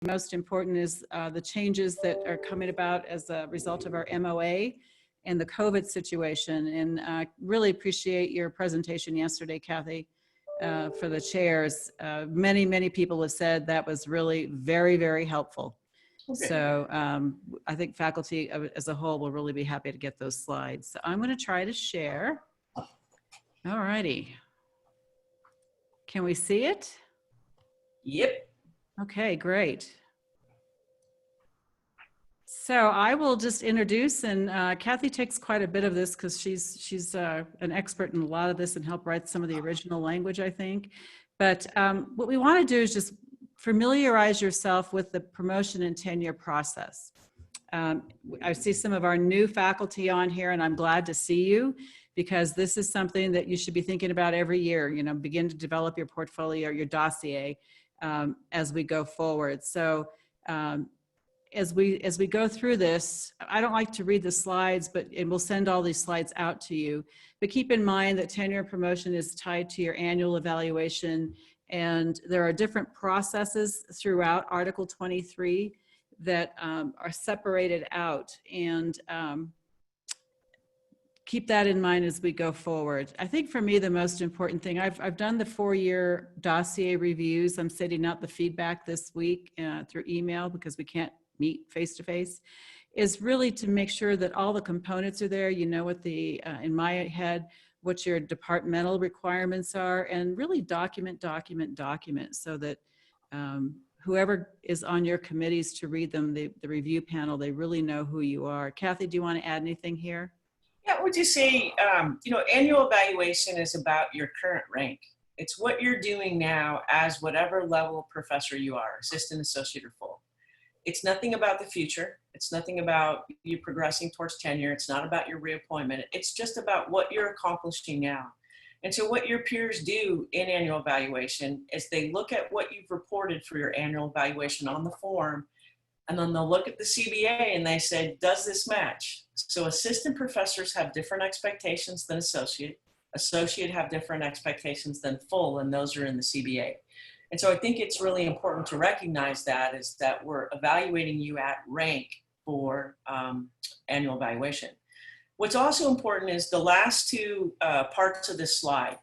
most important is the changes that are coming about as a result of our MOA and the COVID situation. And really appreciate your presentation yesterday, Kathy, for the chairs. Many people have said that was really very, very helpful. Okay. So I think faculty as a whole will really be happy to get those slides. So I'm going to try to share. All righty. Can we see it? Yep. Okay, great. So I will just introduce, and Kathy takes quite a bit of this because she's an expert in a lot of this and helped write some of the original language, I think. But what we want to do is just familiarize yourself with the promotion and tenure process. I see some of our new faculty on here, and I'm glad to see you because this is something that you should be thinking about every year. You know, begin to develop your portfolio, your dossier as we go forward. So as we go through this, I don't like to read the slides, and we'll send all these slides out to you. But keep in mind that tenure and promotion is tied to your annual evaluation, and there are different processes throughout Article 23 that are separated out. And keep that in mind as we go forward. I think for me, the most important thing, I've done the 4-year dossier reviews. I'm sending out the feedback this week through email because we can't meet face-to-face, is really to make sure that all the components are there. You know what the, in my head, what your departmental requirements are, and really document so that whoever is on your committees to read them, the review panel, they really know who you are. Kathy, do you want to add anything here? Yeah, I would just say, you know, annual evaluation is about your current rank. It's what you're doing now as whatever level professor you are, assistant, associate, or full. It's nothing about the future. It's nothing about you progressing towards tenure. It's not about your reappointment. It's just about what you're accomplishing now. And so what your peers do in annual evaluation is they look at what you've reported for your annual evaluation on the form, and then they'll look at the CBA and they say, does this match? So assistant professors have different expectations than associate have different expectations than full, and those are in the CBA. And so I think it's really important to recognize that is that we're evaluating you at rank for annual evaluation. What's also important is the last two parts of this slide.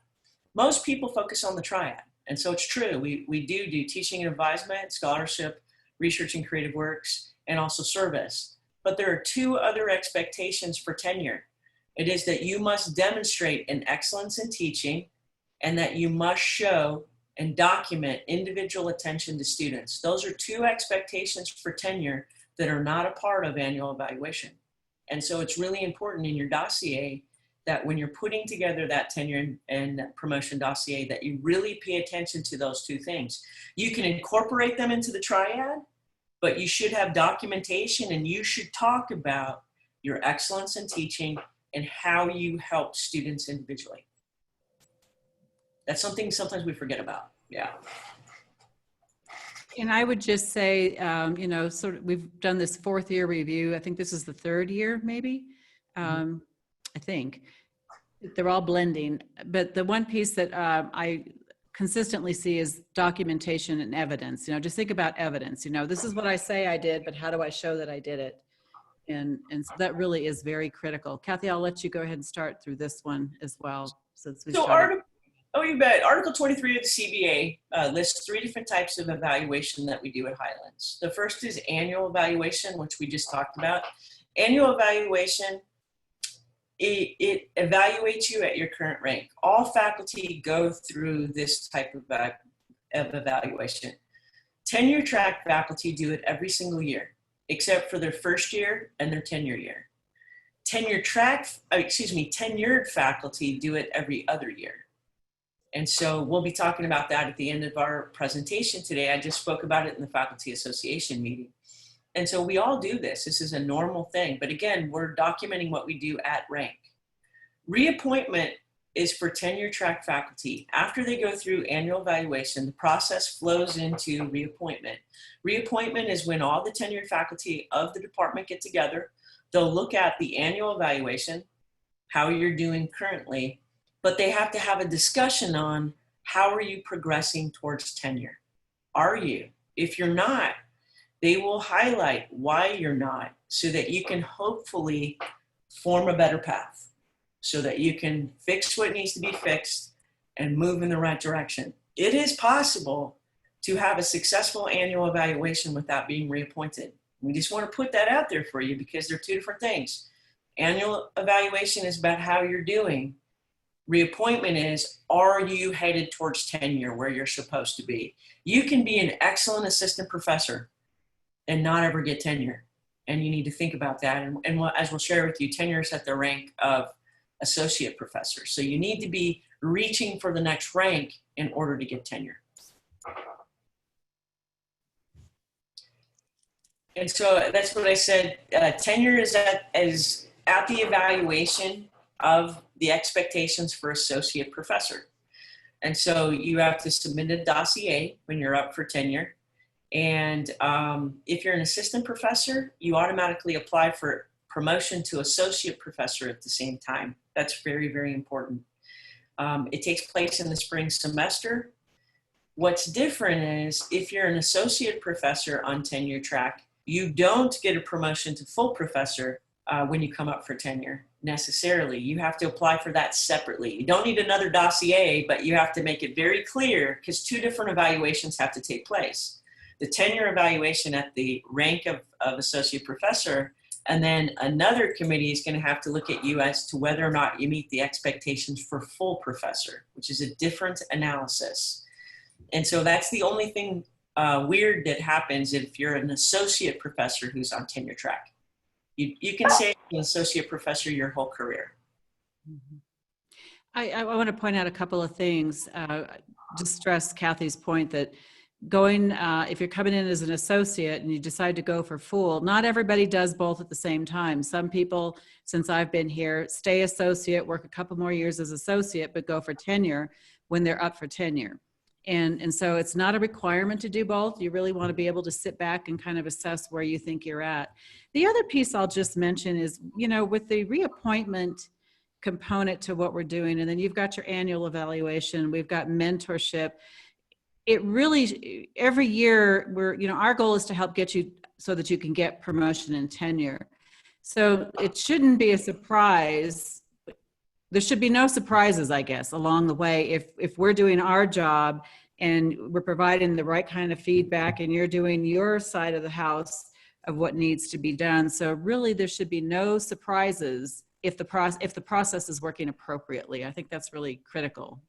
Most people focus on the TRIAD. And so it's true, we do teaching and advisement, scholarship, research and creative works, and also service. But there are 2 other expectations for tenure. It is that you must demonstrate an excellence in teaching, and that you must show and document individual attention to students. Those are 2 expectations for tenure that are not a part of annual evaluation. And so it's really important in your dossier that when you're putting together that tenure and promotion dossier, that you really pay attention to those 2 things. You can incorporate them into the TRIAD, but you should have documentation, and you should talk about your excellence in teaching and how you help students individually. That's something sometimes we forget about. Yeah. And I would just say, you know, sort of, we've done this 4th year review. I think this is the 3rd year, maybe. I think they're all blending. But the one piece that I consistently see is documentation and evidence. You know, just think about evidence. You know, this is what I say I did, but how do I show that I did it? And so that really is very critical. Kathy, I'll let you go ahead and start through this one as well. Since we started. Oh, you bet. Article 23 of the CBA lists 3 different types of evaluation that we do at Highlands. The first is annual evaluation, which we just talked about. Annual evaluation, it evaluates you at your current rank. All faculty go through this type of evaluation. Tenure track faculty do it every single year, except for their first year and their tenure year. Tenured faculty do it every other year. And so we'll be talking about that at the end of our presentation today. I just spoke about it in the Faculty Association meeting. And so we all do this. This is a normal thing. But again, we're documenting what we do at rank. Reappointment is for tenure track faculty. After they go through annual evaluation, the process flows into reappointment. Reappointment is when all the tenured faculty of the department get together. They'll look at the annual evaluation, how you're doing currently, but they have to have a discussion on how are you progressing towards tenure? Are you? If you're not, They will highlight why you're not, so that you can hopefully form a better path, so that you can fix what needs to be fixed and move in the right direction. It is possible to have a successful annual evaluation without being reappointed. We just want to put that out there for you because they're two different things. Annual evaluation is about how you're doing. Reappointment is, are you headed towards tenure where you're supposed to be? You can be an excellent assistant professor and not ever get tenure. And you need to think about that. And as we'll share with you, tenure is at the rank of associate professor. So you need to be reaching for the next rank in order to get tenure. And so that's what I said. Tenure is at the evaluation of the expectations for associate professor. And so you have to submit a dossier when you're up for tenure. And if you're an assistant professor, you automatically apply for promotion to associate professor at the same time. That's very, very important. It takes place in the spring semester. What's different is if you're an associate professor on tenure track, you don't get a promotion to full professor when you come up for tenure necessarily. You have to apply for that separately. You don't need another dossier, but you have to make it very clear because two different evaluations have to take place. The tenure evaluation at the rank of associate professor, and then another committee is going to have to look at you as to whether or not you meet the expectations for full professor, which is a different analysis. And so that's the only thing weird that happens if you're an associate professor who's on tenure track. You can say an associate professor your whole career. I want to point out a couple of things. Just stress Kathy's point that going, if you're coming in as an associate and you decide to go for full, not everybody does both at the same time. Some people, since I've been here, stay associate, work a couple more years as associate, but go for tenure when they're up for tenure. And so it's not a requirement to do both. You really want to be able to sit back and kind of assess where you think you're at. The other piece I'll just mention is, you know, with the reappointment component to what we're doing, and then you've got your annual evaluation, we've got mentorship. It really, every year our goal is to help get you so that you can get promotion and tenure. So it shouldn't be a surprise. There should be no surprises, I guess, along the way. If we're doing our job and we're providing the right kind of feedback and you're doing your side of the house of what needs to be done. So really there should be no surprises if the process is working appropriately. I think that's really critical.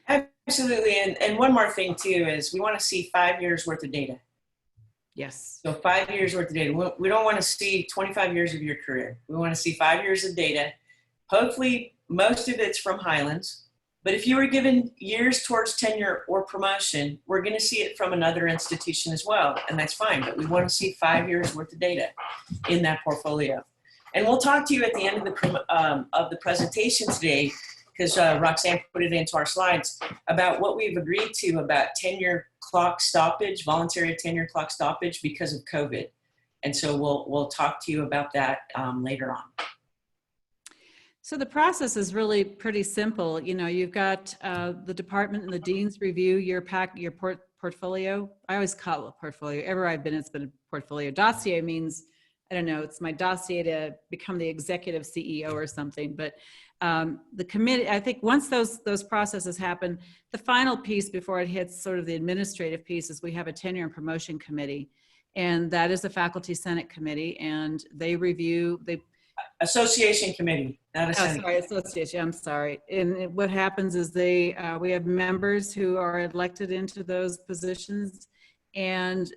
Absolutely. And one more thing too is we want to see 5 years worth of data. Yes. So 5 years worth of data. We don't want to see 25 years of your career. We want to see 5 years of data. Hopefully most of it's from Highlands, but if you were given years towards tenure or promotion, we're going to see it from another institution as well. And that's fine, but we want to see 5 years worth of data in that portfolio. And we'll talk to you at the end of the presentation today, because Roxanne put it into our slides, about what we've agreed to about tenure clock stoppage, voluntary tenure clock stoppage because of COVID. And so we'll talk to you about that later on. So the process is really pretty simple. You know, you've got the department and the deans review your portfolio. I always call it a portfolio. Ever I've been, it's been a portfolio. Dossier means, I don't know, it's my dossier to become the executive CEO or something. But the committee, I think once those processes happen, the final piece before it hits sort of the administrative piece is we have a tenure and promotion committee. And that is a faculty senate committee, and they review, Association committee, not a senate. Sorry, association, I'm sorry. And what happens is we have members who are elected into those positions, and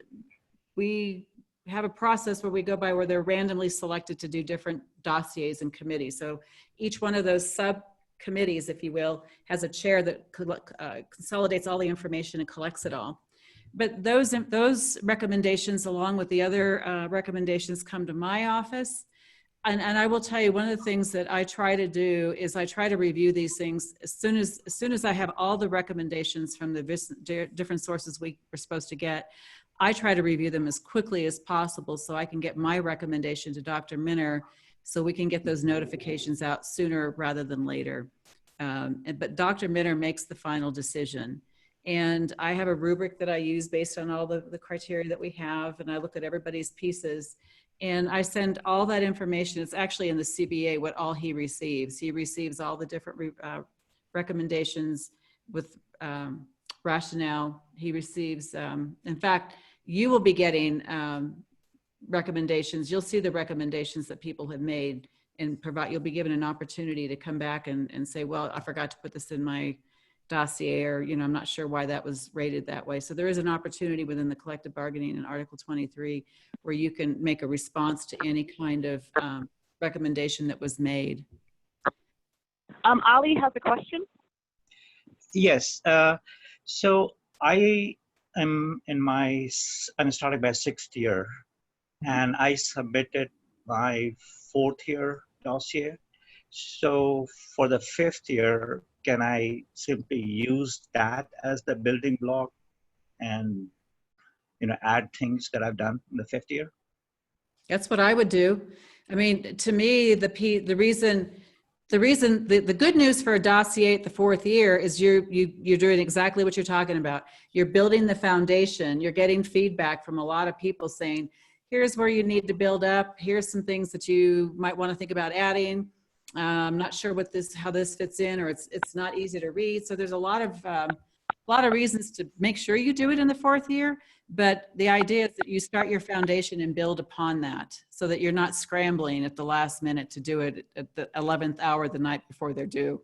we have a process where we go by where they're randomly selected to do different dossiers and committees. So each one of those subcommittees, if you will, has a chair that consolidates all the information and collects it all. But those recommendations, along with the other recommendations, come to my office. And I will tell you, one of the things that I try to do is I try to review these things as soon as I have all the recommendations from the different sources we were supposed to get. I try to review them as quickly as possible so I can get my recommendation to Dr. Minner so we can get those notifications out sooner rather than later. But Dr. Minner makes the final decision. And I have a rubric that I use based on all the criteria that we have. And I look at everybody's pieces. And I send all that information. It's actually in the CBA what all he receives. He receives all the different recommendations with rationale. He receives, in fact, you will be getting recommendations. You'll see the recommendations that people have made and you'll be given an opportunity to come back and say, well, I forgot to put this in my dossier, or, I'm not sure why that was rated that way. So there is an opportunity within the collective bargaining in Article 23 where you can make a response to any kind of recommendation that was made. Ali has a question. Yes. So I'm starting my 6th year, and I submitted my 4th year dossier. So for the 5th year, can I simply use that as the building block and add things that I've done in the 5th year? That's what I would do. I mean, to me, the good news for a dossier at the 4th year is you're doing exactly what you're talking about. You're building the foundation. You're getting feedback from a lot of people saying, here's where you need to build up. Here's some things that you might want to think about adding. I'm not sure how this fits in, or it's not easy to read. So there's a lot of reasons to make sure you do it in the 4th year. But the idea is that you start your foundation and build upon that so that you're not scrambling at the last minute to do it at the 11th hour the night before they're due.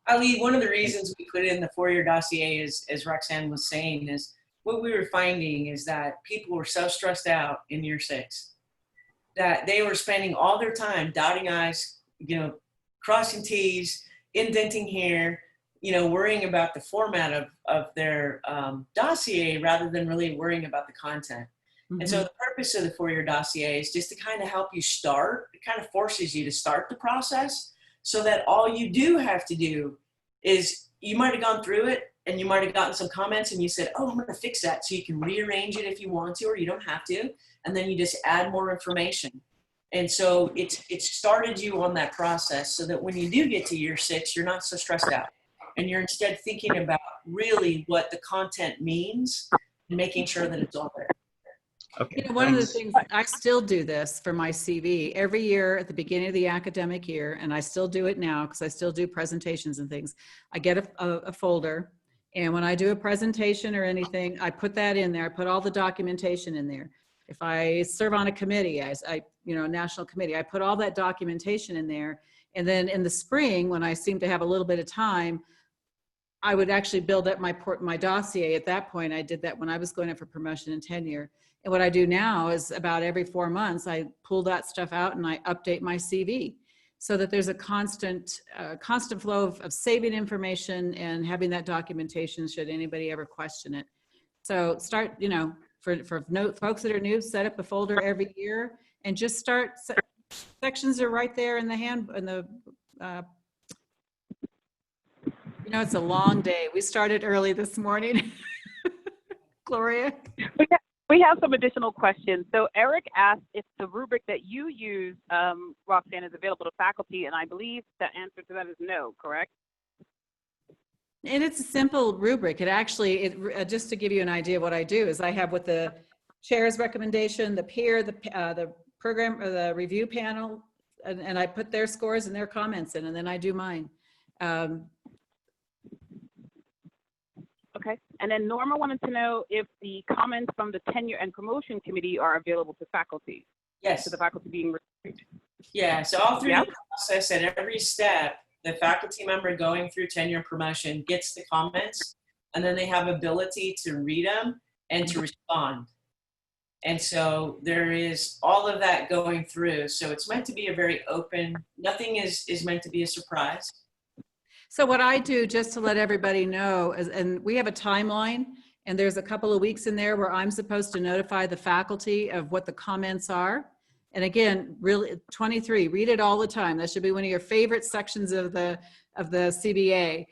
Ali, one of the reasons we put in the 4-year dossier is, as Roxanne was saying, is what we were finding is that people were so stressed out in year 6 that they were spending all their time dotting I's, crossing T's, indenting here, worrying about the format of their dossier rather than really worrying about the content. Mm-hmm. And so the purpose of the 4-year dossier is just to kind of help you start. It kind of forces you to start the process so that all you do have to do is, you might have gone through it and you might have gotten some comments and you said, oh, I'm going to fix that. So you can rearrange it if you want to, or you don't have to. And then you just add more information. And so it started you on that process so that when you do get to year 6, you're not so stressed out. And you're instead thinking about really what the content means and making sure that it's all there. Okay. One of the things, I still do this for my CV every year at the beginning of the academic year, and I still do it now because I still do presentations and things. I get a folder, and when I do a presentation or anything, I put that in there. I put all the documentation in there. If I serve on a committee, national committee, I put all that documentation in there. And then in the spring, when I seem to have a little bit of time, I would actually build up my dossier. At that point, I did that when I was going up for promotion and tenure. And what I do now is about every 4 months, I pull that stuff out and I update my CV so that there's a constant flow of saving information and having that documentation should anybody ever question it. So start, for folks that are new, set up a folder every year and just start. Sections are right there in the it's a long day. We started early this morning. Gloria? We have some additional questions. So Eric asked if the rubric that you use, Roxanne, is available to faculty, and I believe the answer to that is no, correct? And it's a simple rubric. Just to give you an idea of what I do is I have with the chair's recommendation, the peer, the program or the review panel, and I put their scores and their comments in, and then I do mine. Okay. And then Norma wanted to know if the comments from the tenure and promotion committee are available to faculty. Yes. To the faculty being reviewed. Yeah. So all through the process, at every step, the faculty member going through tenure and promotion gets the comments, and then they have ability to read them and to respond. And so there is all of that going through. So it's meant to be a very open, nothing is meant to be a surprise. So what I do, just to let everybody know, and we have a timeline, and there's a couple of weeks in there where I'm supposed to notify the faculty of what the comments are. And again, really 23, read it all the time. That should be one of your favorite sections of the CBA.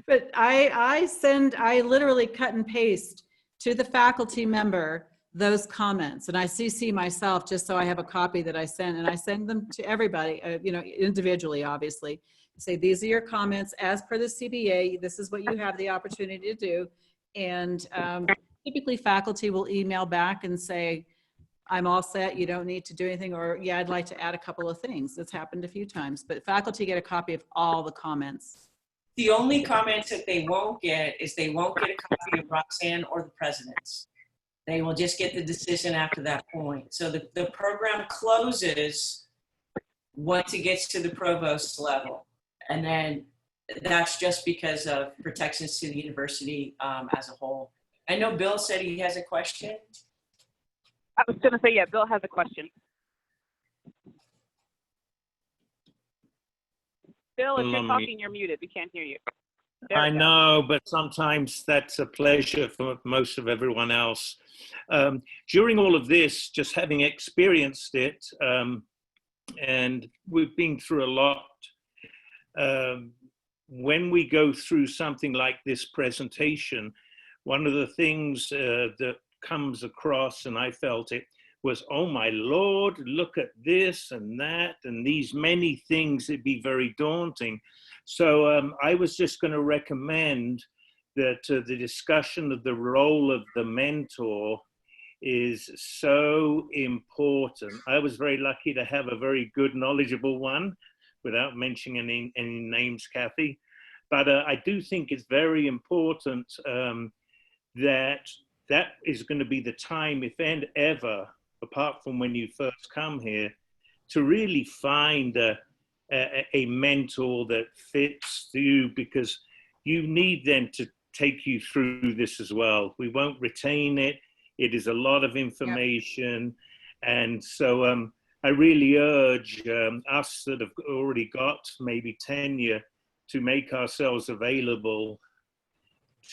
But I literally cut and paste to the faculty member those comments, and I CC myself just so I have a copy that I send, and I send them to everybody, individually, obviously, say, these are your comments as per the CBA. This is what you have the opportunity to do. And typically faculty will email back and say, I'm all set, you don't need to do anything, or yeah, I'd like to add a couple of things. That's happened a few times, but faculty get a copy of all the comments. The only comments that they won't get is they won't get a copy of Roxanne or the president's. They will just get the decision after that point. So the program closes once it gets to the provost level. And then that's just because of protections to the university as a whole. I know Bill said he has a question. I was going to say, yeah, Bill has a question. Bill, if you're talking, you're muted. We can't hear you. I know, but sometimes that's a pleasure for most of everyone else. During all of this, just having experienced it, and we've been through a lot, when we go through something like this presentation, one of the things that comes across, and I felt it, was, oh my Lord, look at this and that, and these many things. It'd be very daunting. So I was just going to recommend that the discussion of the role of the mentor is so important. I was very lucky to have a very good, knowledgeable one, without mentioning any names, Kathy. But I do think it's very important that is going to be the time, if and ever, apart from when you first come here, to really find a mentor that fits you, because you need them to take you through this as well. We won't retain it. It is a lot of information. Yep. And so I really urge us that have already got maybe tenure to make ourselves available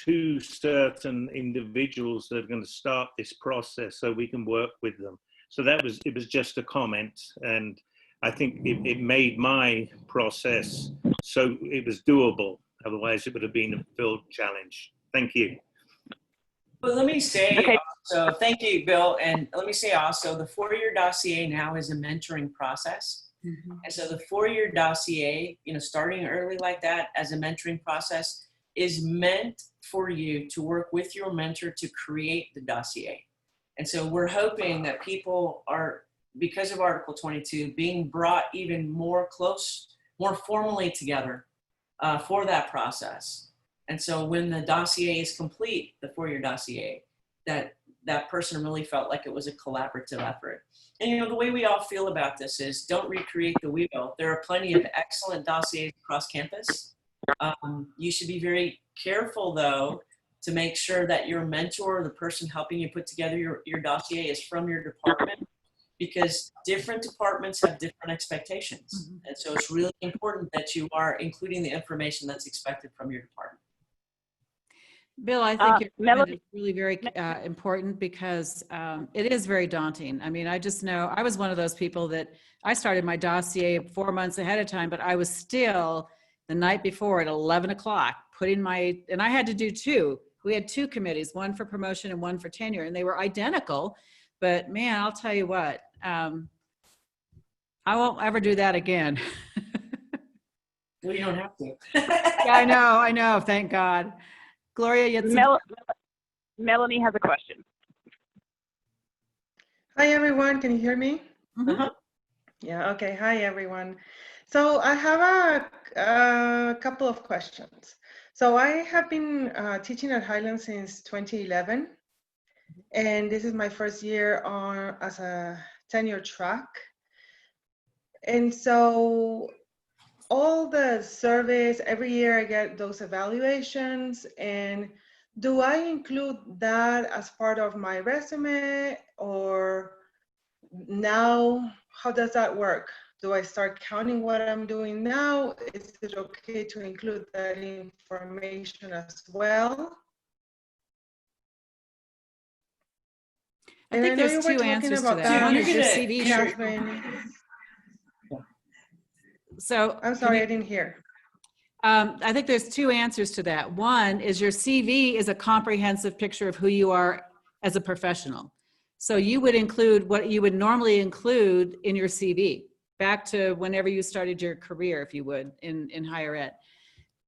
to certain individuals that are going to start this process so we can work with them. So it was just a comment, and I think it made my process so it was doable. Otherwise it would have been a filled challenge. Thank you. Well, let me say also, thank you, Bill. And let me say also, the 4-year dossier now is a mentoring process. Mm-hmm. And so the 4-year dossier, starting early like that as a mentoring process is meant for you to work with your mentor to create the dossier. And so we're hoping that people are, because of Article 22, being brought even more formally together for that process. And so when the dossier is complete, the 4-year dossier, that person really felt like it was a collaborative effort. And the way we all feel about this is, don't recreate the wheel. There are plenty of excellent dossiers across campus. You should be very careful, though, to make sure that your mentor, the person helping you put together your dossier, is from your department, because different departments have different expectations. Mm-hmm. And so it's really important that you are including the information that's expected from your department. Bill, I think your comment is really very important, because it is very daunting. I mean, I just know I was one of those people that I started my dossier 4 months ahead of time, but I was still the night before at 11 o'clock and I had to do 2. We had 2 committees, one for promotion and one for tenure, and they were identical. But man, I'll tell you what, I won't ever do that again. Well, you don't have to. Yeah, I know. Thank God. Gloria, Melanie has a question. Hi, everyone. Can you hear me? Mm-hmm. Yeah, okay. Hi, everyone. So I have a couple of questions. So I have been teaching at Highland since 2011, and this is my first year as a tenure track. And so all the surveys, every year I get those evaluations, and do I include that as part of my resume, or now, how does that work? Do I start counting what I'm doing now? Is it okay to include that information as well? I think there's 2 answers to that. One is your CV. Catherine. So I'm sorry, I didn't hear. I think there's 2 answers to that. One is your CV is a comprehensive picture of who you are as a professional. So you would include what you would normally include in your CV. back to whenever you started your career, if you would, in higher ed.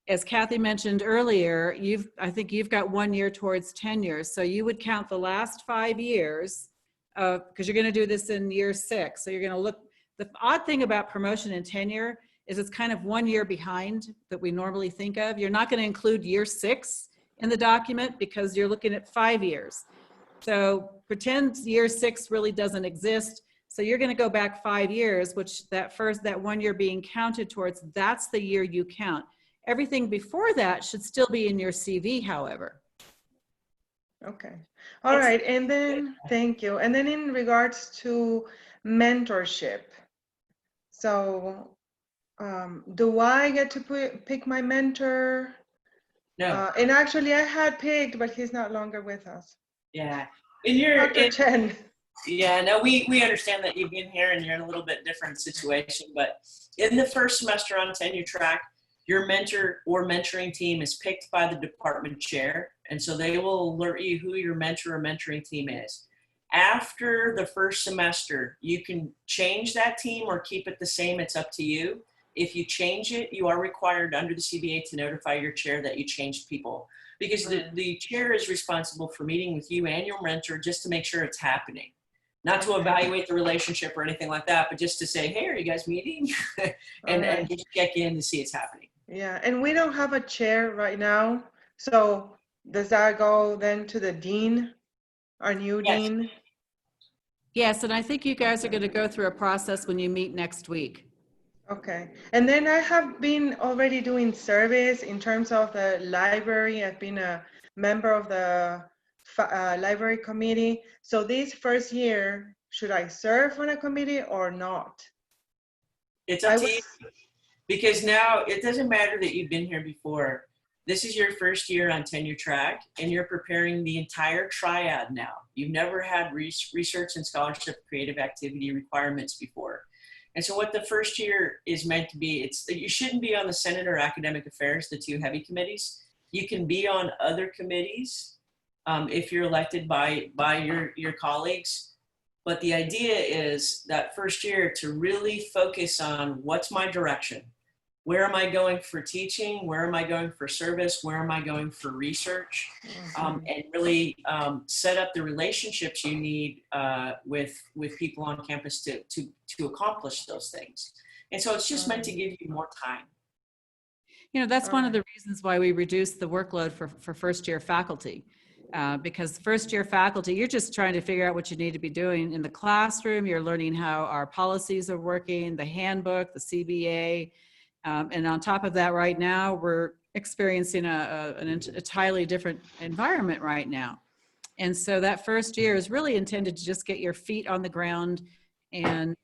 As Kathy mentioned earlier, I think you've got 1 year towards tenure. So you would count the last 5 years, because you're going to do this in year 6. So you're going to look, the odd thing about promotion and tenure is it's kind of 1 year behind that we normally think of. You're not going to include year 6 in the document because you're looking at 5 years. So pretend year 6 really doesn't exist. So you're going to go back 5 years, which that 1 year being counted towards, that's the year you count. Everything before that should still be in your CV, however. Okay. All right. And then, thank you. And then in regards to mentorship, so do I get to pick my mentor? No. And actually I had picked, but he's not longer with us. Yeah. Dr. Chen. Yeah, no, we understand that you've been here and you're in a little bit different situation, but in the first semester on tenure track, your mentor or mentoring team is picked by the department chair, and so they will alert you who your mentor or mentoring team is. After the first semester, you can change that team or keep it the same. It's up to you. If you change it, you are required under the CBA to notify your chair that you changed people, because the chair is responsible for meeting with you and your mentor just to make sure it's happening. Not to evaluate the relationship or anything like that, but just to say, hey, are you guys meeting? and just check in to see it's happening. Yeah, and we don't have a chair right now. So does that go then to the dean, our new dean? Yes, and I think you guys are going to go through a process when you meet next week. Okay. And then I have been already doing service in terms of the library. I've been a member of the library committee. So this first year, should I serve on a committee or not? It's up to you, because now it doesn't matter that you've been here before. This is your first year on tenure track, and you're preparing the entire TRIAD now. You've never had research and scholarship creative activity requirements before. And so what the first year is meant to be, you shouldn't be on the Senate or Academic Affairs, the 2 heavy committees. You can be on other committees if you're elected by your colleagues. But the idea is that first year to really focus on what's my direction? Where am I going for teaching? Where am I going for service? Where am I going for research? And really set up the relationships you need with people on campus to accomplish those things. And so it's just meant to give you more time. You know, that's one of the reasons why we reduced the workload for first year faculty. Because first year faculty, you're just trying to figure out what you need to be doing in the classroom. You're learning how our policies are working, the handbook, the CBA. And on top of that, right now, we're experiencing an entirely different environment right now. And so that first year is really intended to just get your feet on the ground and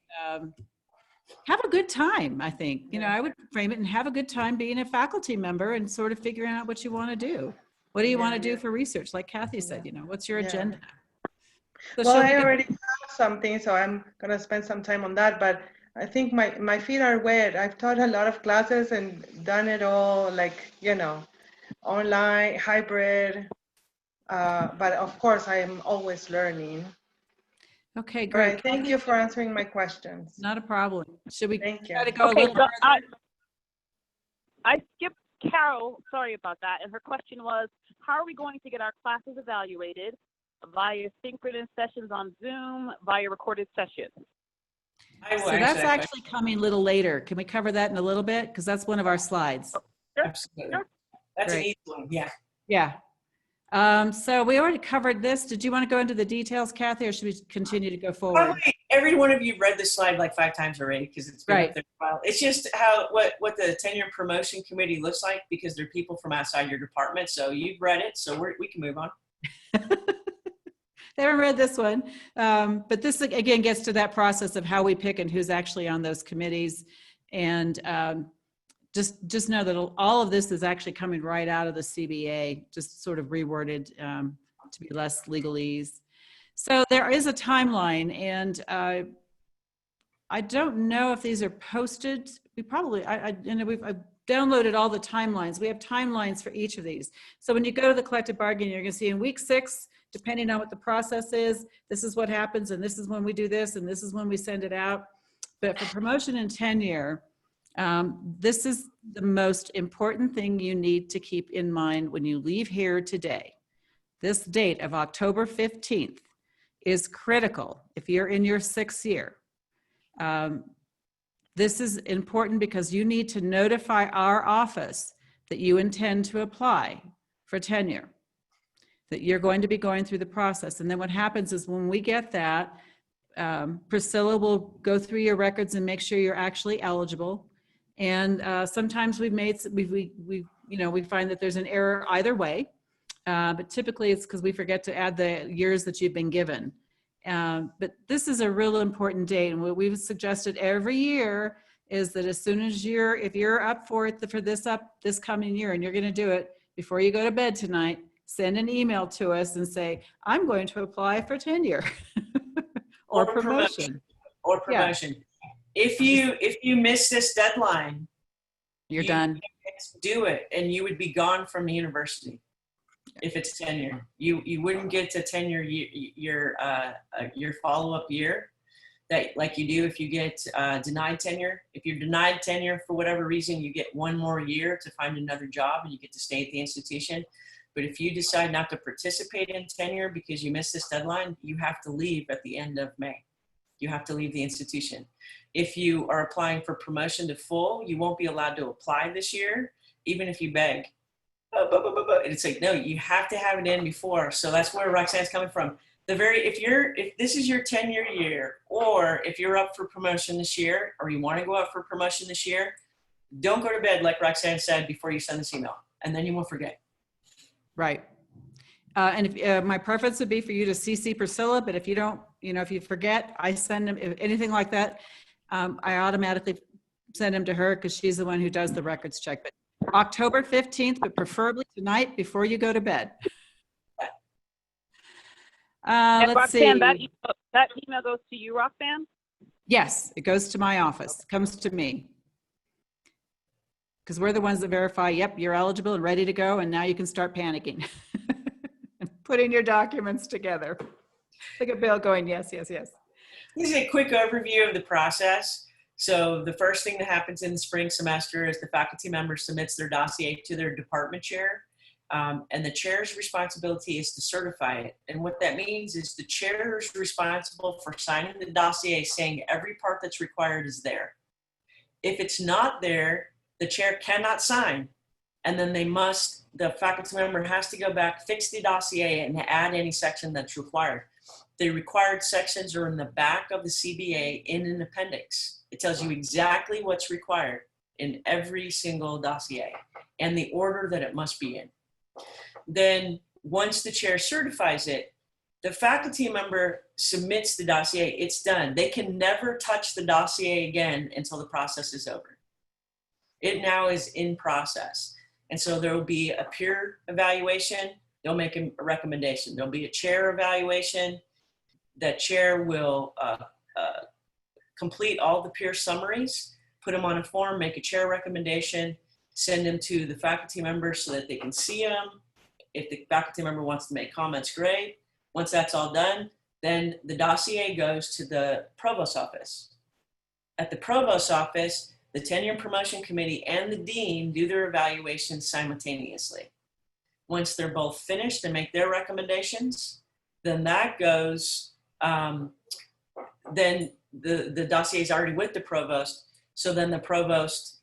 have a good time, I think. You know, I would frame it and have a good time being a faculty member and sort of figuring out what you want to do. What do you want to do for research? Like Kathy said, you know, what's your agenda? So well, I already have something, so I'm going to spend some time on that. But I think my feet are wet. I've taught a lot of classes and done it all, like, you know, online, hybrid. But of course, I am always learning. Okay, great. All right, thank you for answering my questions. Not a problem. Should we try to go a Okay, little so further? I skipped Carol, sorry about that. And her question was, how are we going to get our classes evaluated via synchronous sessions on Zoom, via recorded sessions? So that's actually coming a little later. Can we cover that in a little bit? Because that's one of our slides. Absolutely. That's an easy one, yeah. Yeah. So we already covered this. Did you want to go into the details, Kathy, or should we continue to go forward? Probably every one of you read this slide like 5 times already because it's been up there for a while. It's just what the tenure and promotion committee looks like because they're people from outside your department. So you've read it, so we can move on. They haven't read this one, but this again gets to that process of how we pick and who's actually on those committees, and just know that all of this is actually coming right out of the CBA, just sort of reworded to be less legalese. So there is a timeline, and I don't know if these are posted. We probably, I've downloaded all the timelines. We have timelines for each of these. So when you go to the collective bargaining, you're going to see in week 6, depending on what the process is, this is what happens, and this is when we do this, and this is when we send it out. But for promotion and tenure, this is the most important thing you need to keep in mind when you leave here today. This date of October 15th is critical if you're in your 6th year. This is important because you need to notify our office that you intend to apply for tenure, that you're going to be going through the process. And then what happens is when we get that, Priscilla will go through your records and make sure you're actually eligible. And sometimes we find that there's an error either way, but typically it's because we forget to add the years that you've been given. But this is a real important date, and what we've suggested every year is that as soon as if you're up for it for this coming year, and you're going to do it before you go to bed tonight, send an email to us and say, I'm going to apply for tenure or promotion. Or promotion. Yeah. If you miss this deadline, you're done. You do it, and you would be gone from the university. If it's tenure, you wouldn't get to tenure your follow-up year that like you do if you get denied tenure. If you're denied tenure for whatever reason, you get one more year to find another job and you get to stay at the institution. But if you decide not to participate in tenure because you missed this deadline, you have to leave at the end of May. You have to leave the institution. If you are applying for promotion to full, you won't be allowed to apply this year, even if you beg. It's like, no, you have to have it in before. So that's where Roxanne's coming from. If this is your tenure year, or if you're up for promotion this year, or you want to go up for promotion this year, don't go to bed, like Roxanne said, before you send this email, and then you won't forget. Right. And if my preference would be for you to CC Priscilla, but if you don't, if you forget, I send them, if anything like that, I automatically send them to her because she's the one who does the records check. But October 15th, but preferably tonight before you go to bed. Let's Roxanne, see. that email goes to you, Roxanne? Yes, it goes to my office. It comes to me. Because we're the ones that verify, yep, you're eligible and ready to go, and now you can start panicking. Putting your documents together. Look at Bill going, yes, yes, yes. This is a quick overview of the process. So the first thing that happens in the spring semester is the faculty member submits their dossier to their department chair. And the chair's responsibility is to certify it. And what that means is the chair is responsible for signing the dossier saying every part that's required is there. If it's not there, the chair cannot sign. And then the faculty member has to go back, fix the dossier, and add any section that's required. The required sections are in the back of the CBA in an appendix. It tells you exactly what's required in every single dossier and the order that it must be in. Then once the chair certifies it, the faculty member submits the dossier. It's done. They can never touch the dossier again until the process is over. It now is in process. And so there will be a peer evaluation. They'll make a recommendation. There'll be a chair evaluation. That chair will complete all the peer summaries, put them on a form, make a chair recommendation, send them to the faculty members so that they can see them. If the faculty member wants to make comments, great. Once that's all done, then the dossier goes to the provost office. At the provost office, the Tenure and Promotion Committee and the dean do their evaluations simultaneously. Once they're both finished and make their recommendations, then that goes, then the dossier is already with the provost. So then the provost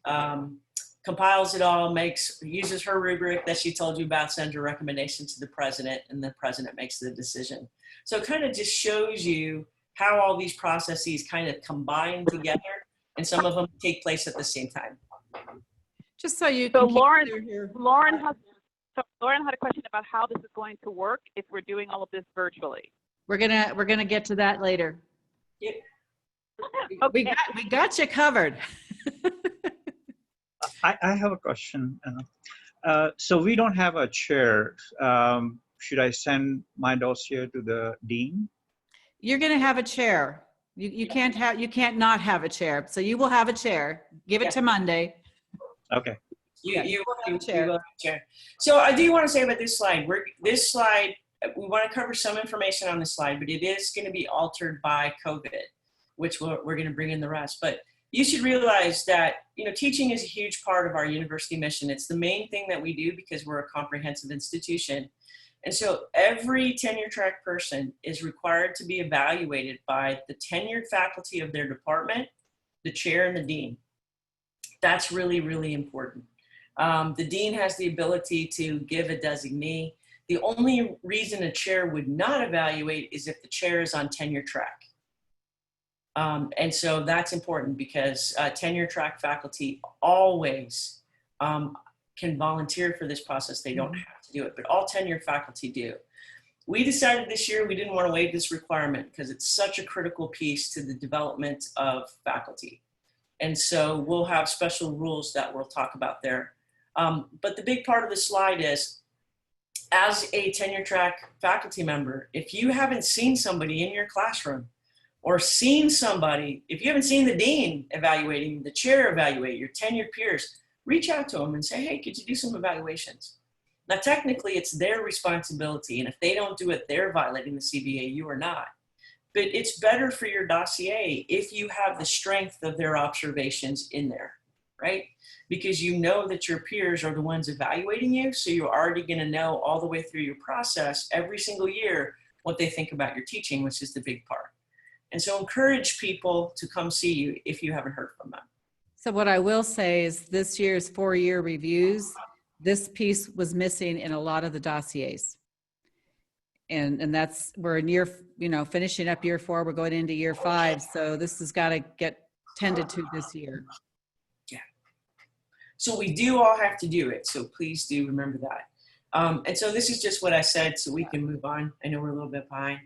compiles it all, uses her rubric that she told you about, sends a recommendation to the president, and the president makes the decision. So it kind of just shows you how all these processes kind of combine together, and some of them take place at the same time. Just so you So can Lauren had a question about how this is going to work if we're doing all of this virtually. We're gonna get to that later. Yeah. Okay. We got you covered. I have a question. So we don't have a chair. Should I send my dossier to the dean? You're gonna have a chair. You can't not have a chair. So you will have a chair. Give it to Monday. Okay. You will have a chair. So I do want to say about this slide. We want to cover some information on this slide, but it is going to be altered by COVID. which we're going to bring in the rest. But you should realize that, you know, teaching is a huge part of our university mission. It's the main thing that we do because we're a comprehensive institution. And so every tenure track person is required to be evaluated by the tenured faculty of their department, the chair, and the dean. That's really, really important. The dean has the ability to give a designee. The only reason a chair would not evaluate is if the chair is on tenure track. And so that's important because tenure track faculty always can volunteer for this process. They don't have to do it, but all tenured faculty do. We decided this year we didn't want to waive this requirement because it's such a critical piece to the development of faculty. And so we'll have special rules that we'll talk about there. But the big part of the slide is, as a tenure track faculty member, if you haven't seen somebody in your classroom or seen somebody, if you haven't seen the dean evaluating, the chair evaluate, your tenured peers, reach out to them and say, hey, could you do some evaluations? Now, technically, it's their responsibility. And if they don't do it, they're violating the CBA, you are not. But it's better for your dossier if you have the strength of their observations in there, right? Because you know that your peers are the ones evaluating you. So you're already going to know all the way through your process every single year what they think about your teaching, which is the big part. And so encourage people to come see you if you haven't heard from them. So what I will say is this year's 4-year reviews, this piece was missing in a lot of the dossiers. And that's, we're in year, you know, finishing up year 4, we're going into year 5. So this has got to get tended to this year. Yeah. So we do all have to do it. So please do remember that. And so this is just what I said, so we can move on. I know we're a little bit behind.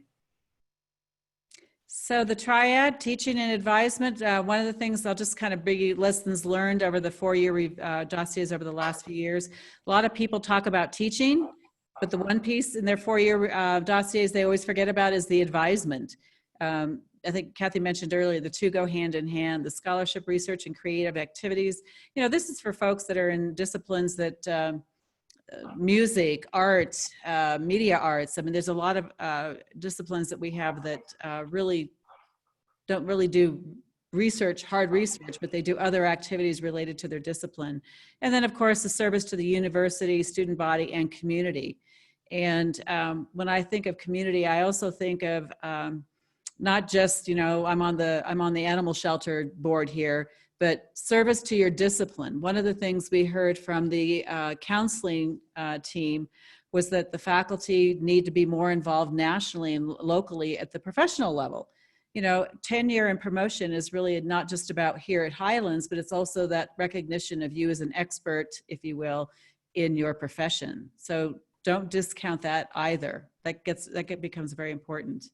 So the TRIAD, teaching and advisement, one of the things I'll just kind of bring you lessons learned over the 4-year dossiers over the last few years. A lot of people talk about teaching, but the one piece in their 4-year dossiers they always forget about is the advisement. I think Kathy mentioned earlier, the two go hand in hand, the scholarship, research, and creative activities. You know, this is for folks that are in disciplines that music, art, media arts. I mean, there's a lot of disciplines that we have that really don't really do research, hard research, but they do other activities related to their discipline. And then, of course, the service to the university, student body, and community. And when I think of community, I also think of not just, you know, I'm on the animal shelter board here, but service to your discipline. One of the things we heard from the counseling team was that the faculty need to be more involved nationally and locally at the professional level. You know, tenure and promotion is really not just about here at Highlands, but it's also that recognition of you as an expert, if you will, in your profession. So don't discount that either. That becomes very important.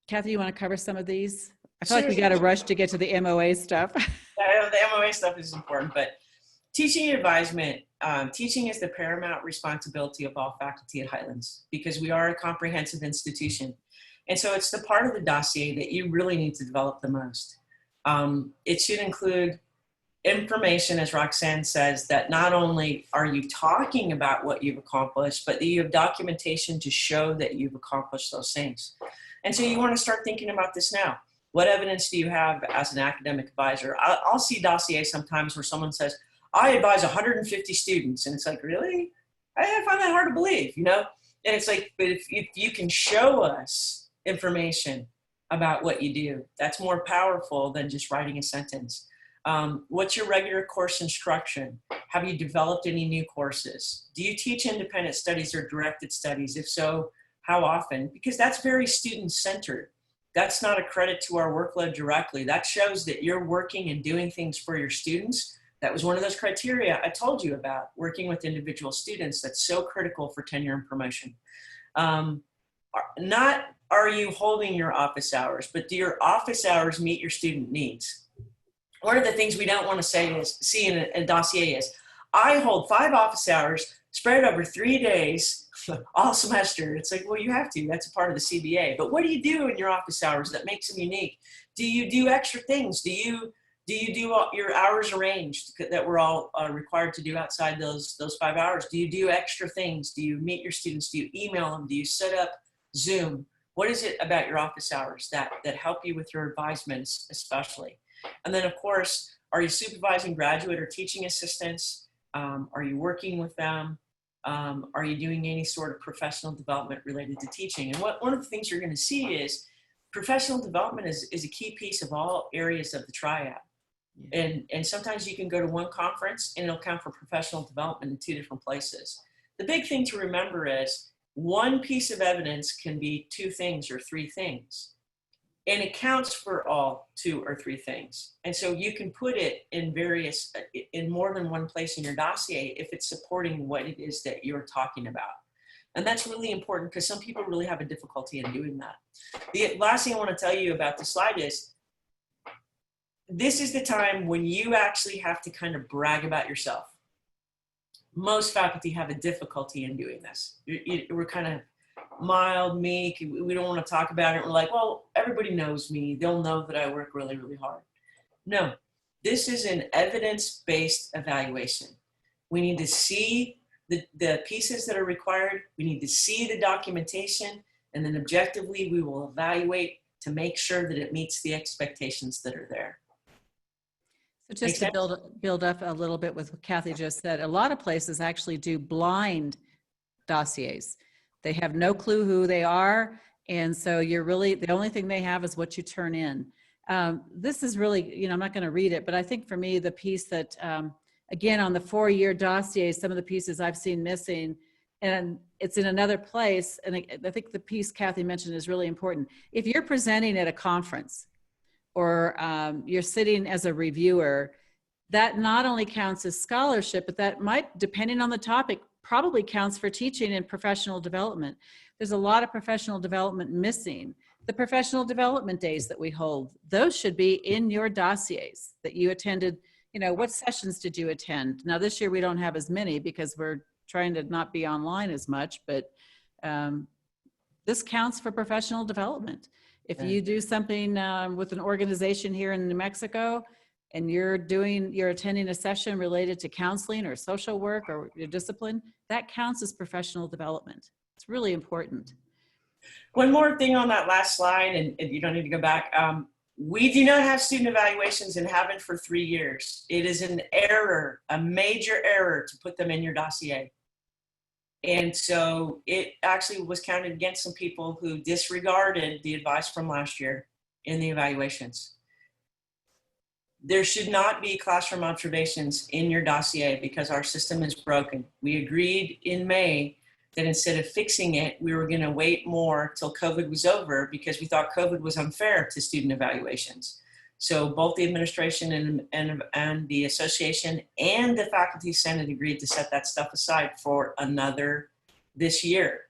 Kathy, you want to cover some of these? I feel like we got to rush to get to the MOA stuff. The MOA stuff is important, but teaching and advisement, teaching is the paramount responsibility of all faculty at Highlands because we are a comprehensive institution. And so it's the part of the dossier that you really need to develop the most. It should include information, as Roxanne says, that not only are you talking about what you've accomplished, but that you have documentation to show that you've accomplished those things. And so you want to start thinking about this now. What evidence do you have as an academic advisor? I'll see dossiers sometimes where someone says, I advise 150 students. And it's like, really? I find that hard to believe, you know? And it's like, but if you can show us information about what you do, that's more powerful than just writing a sentence. What's your regular course instruction? Have you developed any new courses? Do you teach independent studies or directed studies? If so, how often? Because that's very student-centered. That's not a credit to our workload directly. That shows that you're working and doing things for your students. That was one of those criteria I told you about, working with individual students. That's so critical for tenure and promotion. Not are you holding your office hours, but do your office hours meet your student needs? One of the things we don't want to see in a dossier is, I hold 5 office hours spread over 3 days all semester. It's like, well, you have to. That's a part of the CBA. But what do you do in your office hours that makes them unique? Do you do extra things? Do you do all your hours arranged that we're all required to do outside those 5 hours? Do you do extra things? Do you meet your students? Do you email them? Do you set up Zoom What is it about your office hours that help you with your advisements especially? And then of course, are you supervising graduate or teaching assistants? Are you working with them? Are you doing any sort of professional development related to teaching? And one of the things you're going to see is professional development is a key piece of all areas of the TRIAD. And sometimes you can go to one conference and it'll count for professional development in 2 different places. The big thing to remember is one piece of evidence can be 2 things or 3 things. And it counts for all 2 or 3 things. And so you can put it in more than one place in your dossier if it's supporting what it is that you're talking about. And that's really important because some people really have a difficulty in doing that. The last thing I want to tell you about the slide is, this is the time when you actually have to kind of brag about yourself. Most faculty have a difficulty in doing this. We're kind of mild, meek, we don't want to talk about it. We're like, well, everybody knows me. They'll know that I work really, really hard. No, this is an evidence-based evaluation. We need to see the pieces that are required. We need to see the documentation, and then objectively, we will evaluate to make sure that it meets the expectations that are there. So just to build up a little bit with what Kathy just said, a lot of places actually do blind dossiers. They have no clue who they are. And so you're really, the only thing they have is what you turn in. This is really, I'm not going to read it, but I think for me, the piece that, again, on the 4-year dossier, some of the pieces I've seen missing, and it's in another place. And I think the piece Kathy mentioned is really important. If you're presenting at a conference or you're sitting as a reviewer, that not only counts as scholarship, but that might, depending on the topic, probably counts for teaching and professional development. There's a lot of professional development missing. The professional development days that we hold, those should be in your dossiers that you attended. What sessions did you attend? Now this year we don't have as many because we're trying to not be online as much, but this counts for professional development. If you do something with an organization here in New Mexico and you're attending a session related to counseling or social work or your discipline, that counts as professional development. It's really important. One more thing on that last slide, and you don't need to go back. We do not have student evaluations and haven't for 3 years. It is an error, a major error to put them in your dossier. And so it actually was counted against some people who disregarded the advice from last year in the evaluations. There should not be classroom observations in your dossier because our system is broken. We agreed in May that instead of fixing it, we were going to wait more till COVID was over because we thought COVID was unfair to student evaluations. So both the administration and the association and the faculty senate agreed to set that stuff aside for this year.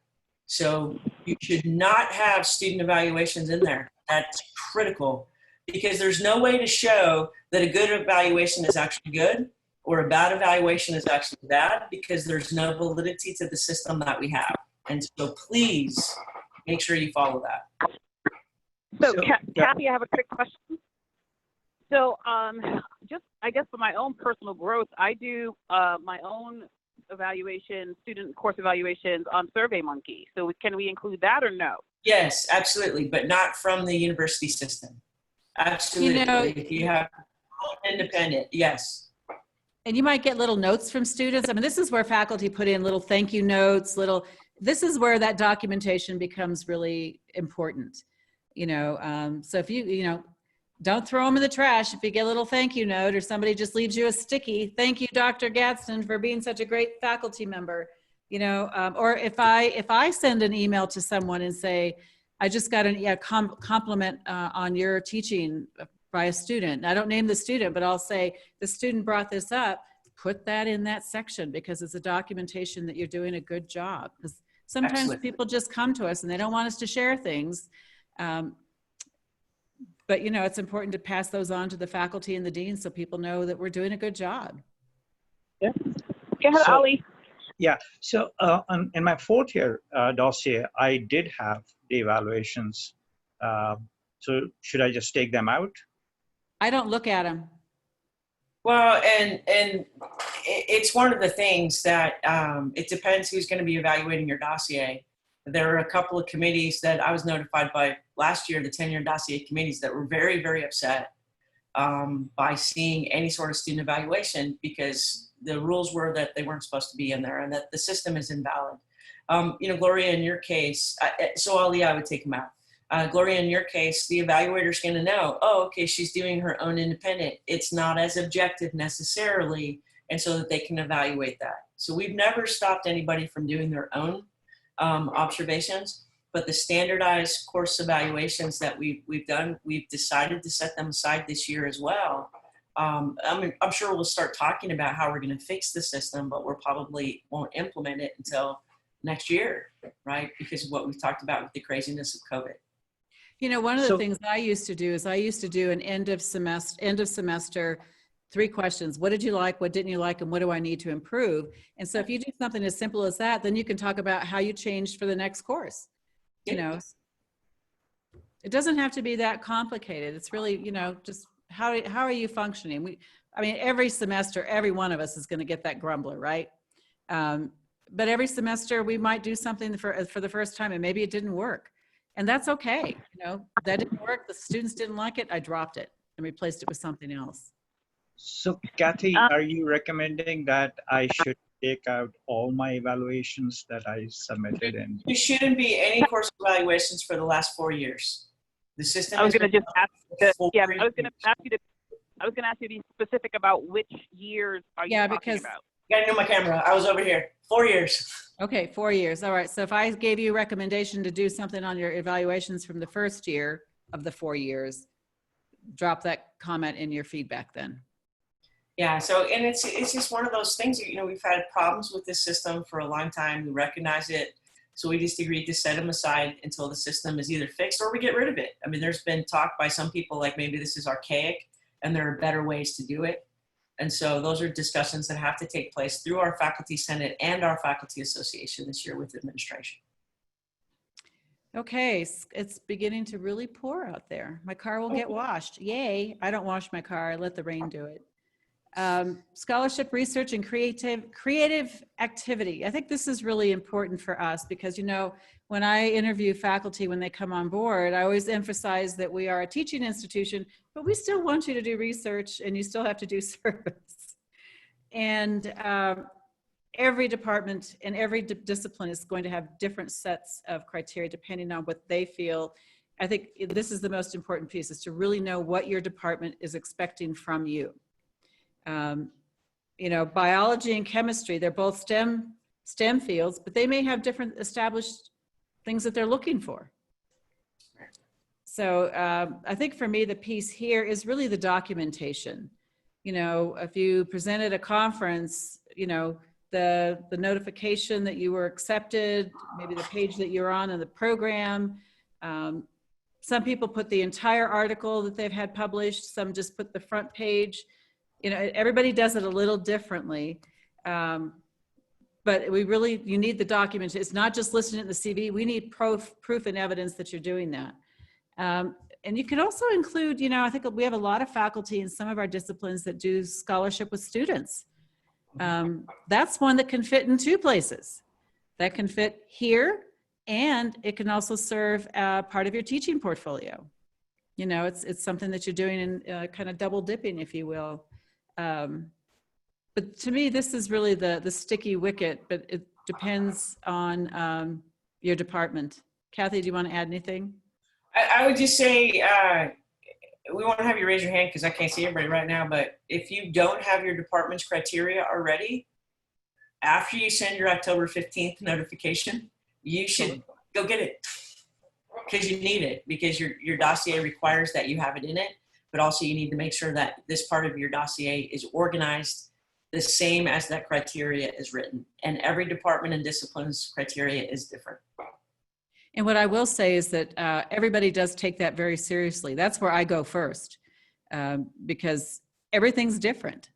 So you should not have student evaluations in there. That's critical because there's no way to show that a good evaluation is actually good or a bad evaluation is actually bad because there's no validity to the system that we have. And so please make sure you follow that. So Kathy, I have a quick question. So just, I guess for my own personal growth, I do my own student course evaluations on SurveyMonkey. So can we include that or no? Yes, absolutely, but not from the university system. Absolutely. If you have independent, yes. And you might get little notes from students. I mean, this is where faculty put in little thank you notes, this is where that documentation becomes really important. So if don't throw them in the trash. If you get a little thank you note or somebody just leaves you a sticky, thank you, Dr. Gadsden, for being such a great faculty member, or if I send an email to someone and say, I just got a compliment on your teaching by a student. I don't name the student, but I'll say the student brought this up, put that in that section because it's a documentation that you're doing a good job. Because sometimes Absolutely. People just come to us and they don't want us to share things. But it's important to pass those on to the faculty and the dean so people know that we're doing a good job. Yeah. Go ahead, Ali. Yeah, so in my 4th year dossier, I did have the evaluations. So should I just take them out? I don't look at them. Well, and it's one of the things that it depends who's going to be evaluating your dossier. there are a couple of committees that I was notified by last year, the Tenure Dossier committees, that were very, very upset by seeing any sort of student evaluation, because the rules were that they weren't supposed to be in there and that the system is invalid. You know, Gloria, in your case, so Ali, I would take them out. Gloria, in your case, the evaluator's going to know, oh, okay, she's doing her own independent. It's not as objective necessarily, and so that they can evaluate that. So we've never stopped anybody from doing their own observations, but the standardized course evaluations that we've done, we've decided to set them aside this year as well. I'm sure we'll start talking about how we're going to fix the system, but we're probably won't implement it until next year, right? Because of what we've talked about with the craziness of COVID. You know, one of the things I used to do is I used to do an end of semester 3 questions. What did you like? What didn't you like? And what do I need to improve? And so if you do something as simple as that, then you can talk about how you changed for the next course. You know, it doesn't have to be that complicated. It's really, you know, just how are you functioning? I mean, every semester, every one of us is going to get that grumbler, right? But every semester we might do something for the first time and maybe it didn't work. And that's okay. You know, that didn't work. The students didn't like it. I dropped it and replaced it with something else. So Kathy, are you recommending that I should take out all my evaluations that I submitted? And there shouldn't be any course evaluations for the last 4 years. The system. I was going to just ask. Yeah, I was going to years. ask you to. I was going to ask you to be specific about which years are you talking about. You gotta know my camera. I was over here. 4 years. Okay, 4 years. All right. So if I gave you a recommendation to do something on your evaluations from the first year of the 4 years, drop that comment in your feedback then. Yeah. So, and it's just one of those things, you know, we've had problems with this system for a long time. We recognize it. So we just agreed to set them aside until the system is either fixed or we get rid of it. I mean, there's been talk by some people like maybe this is archaic and there are better ways to do it. And so those are discussions that have to take place through our faculty senate and our faculty association this year with administration. Okay, it's beginning to really pour out there. My car will get washed. Yay. I don't wash my car. I let the rain do it. Scholarship, research, and creative activity. I think this is really important for us because, you know, when I interview faculty when they come on board, I always emphasize that we are a teaching institution, but we still want you to do research and you still have to do service. And every department and every discipline is going to have different sets of criteria depending on what they feel. I think this is the most important piece, is to really know what your department is expecting from you. You know, biology and chemistry, they're both STEM fields, but they may have different established things that they're looking for. So I think for me, the piece here is really the documentation. You know, if you present at a conference, you know, the notification that you were accepted, maybe the page that you're on in the program. Some people put the entire article that they've had published. Some just put the front page. You know, everybody does it a little differently. But you need the document. It's not just listed in the CV. We need proof and evidence that you're doing that. And you can also include, you know, I think we have a lot of faculty in some of our disciplines that do scholarship with students. That's one that can fit in 2 places. That can fit here, and it can also serve part of your teaching portfolio. You know, it's something that you're doing in kind of double dipping, if you will. But to me, this is really the sticky wicket, but it depends on your department. Kathy, do you want to add anything? I would just say, we want to have you raise your hand because I can't see everybody right now, but if you don't have your department's criteria already, after you send your October 15th notification, you should go get it because you need it, because your dossier requires that you have it in it, but also you need to make sure that this part of your dossier is organized the same as that criteria is written. And every department and discipline's criteria is different. And what I will say is that everybody does take that very seriously. That's where I go first because everything's different.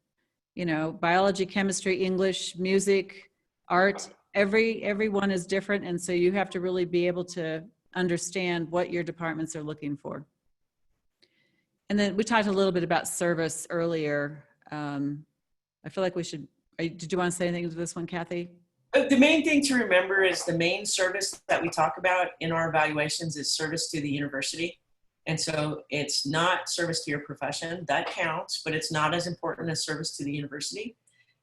You know, biology, chemistry, English, music, art, everyone is different. And so you have to really be able to understand what your departments are looking for. And then we talked a little bit about service earlier. I feel like we should, did you want to say anything to this one, Kathy? The main thing to remember is the main service that we talk about in our evaluations is service to the university. And so it's not service to your profession. That counts, but it's not as important as service to the university.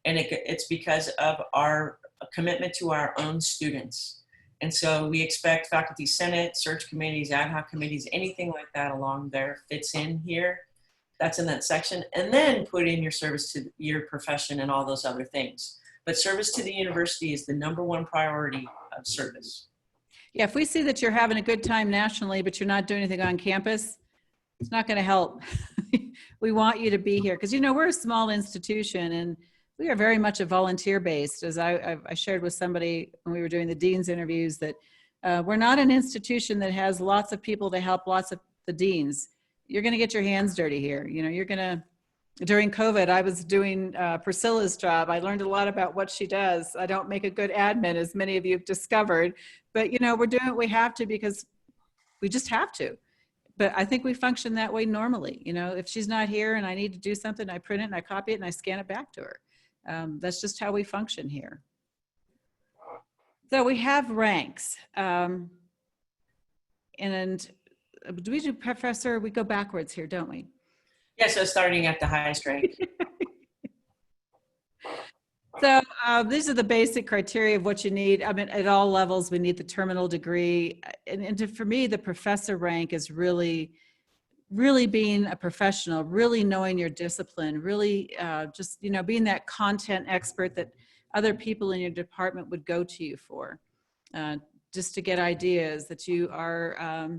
And it's because of our commitment to our own students. And so we expect faculty senate, search committees, ad hoc committees, anything like that along there fits in here. That's in that section. And then put in your service to your profession and all those other things. But service to the university is the #1 priority of service. Yeah, if we see that you're having a good time nationally, but you're not doing anything on campus, it's not going to help. We want you to be here because, you know, we're a small institution and we are very much a volunteer based. As I shared with somebody when we were doing the dean's interviews that we're not an institution that has lots of people to help lots of the deans. You're going to get your hands dirty here. You know, you're going to, during COVID, I was doing Priscilla's job. I learned a lot about what she does. I don't make a good admin, as many of you have discovered, but you know, we're doing what we have to because we just have to. But I think we function that way normally. You know, if she's not here and I need to do something, I print it and I copy it and I scan it back to her. That's just how we function here. So we have ranks. And do we do professor? We go backwards here, don't we? Yeah, so starting at the highest rank. So these are the basic criteria of what you need. I mean, at all levels, we need the terminal degree. For me, the professor rank is really being a professional, really knowing your discipline, really just, you know, being that content expert that other people in your department would go to you for, just to get ideas that you are,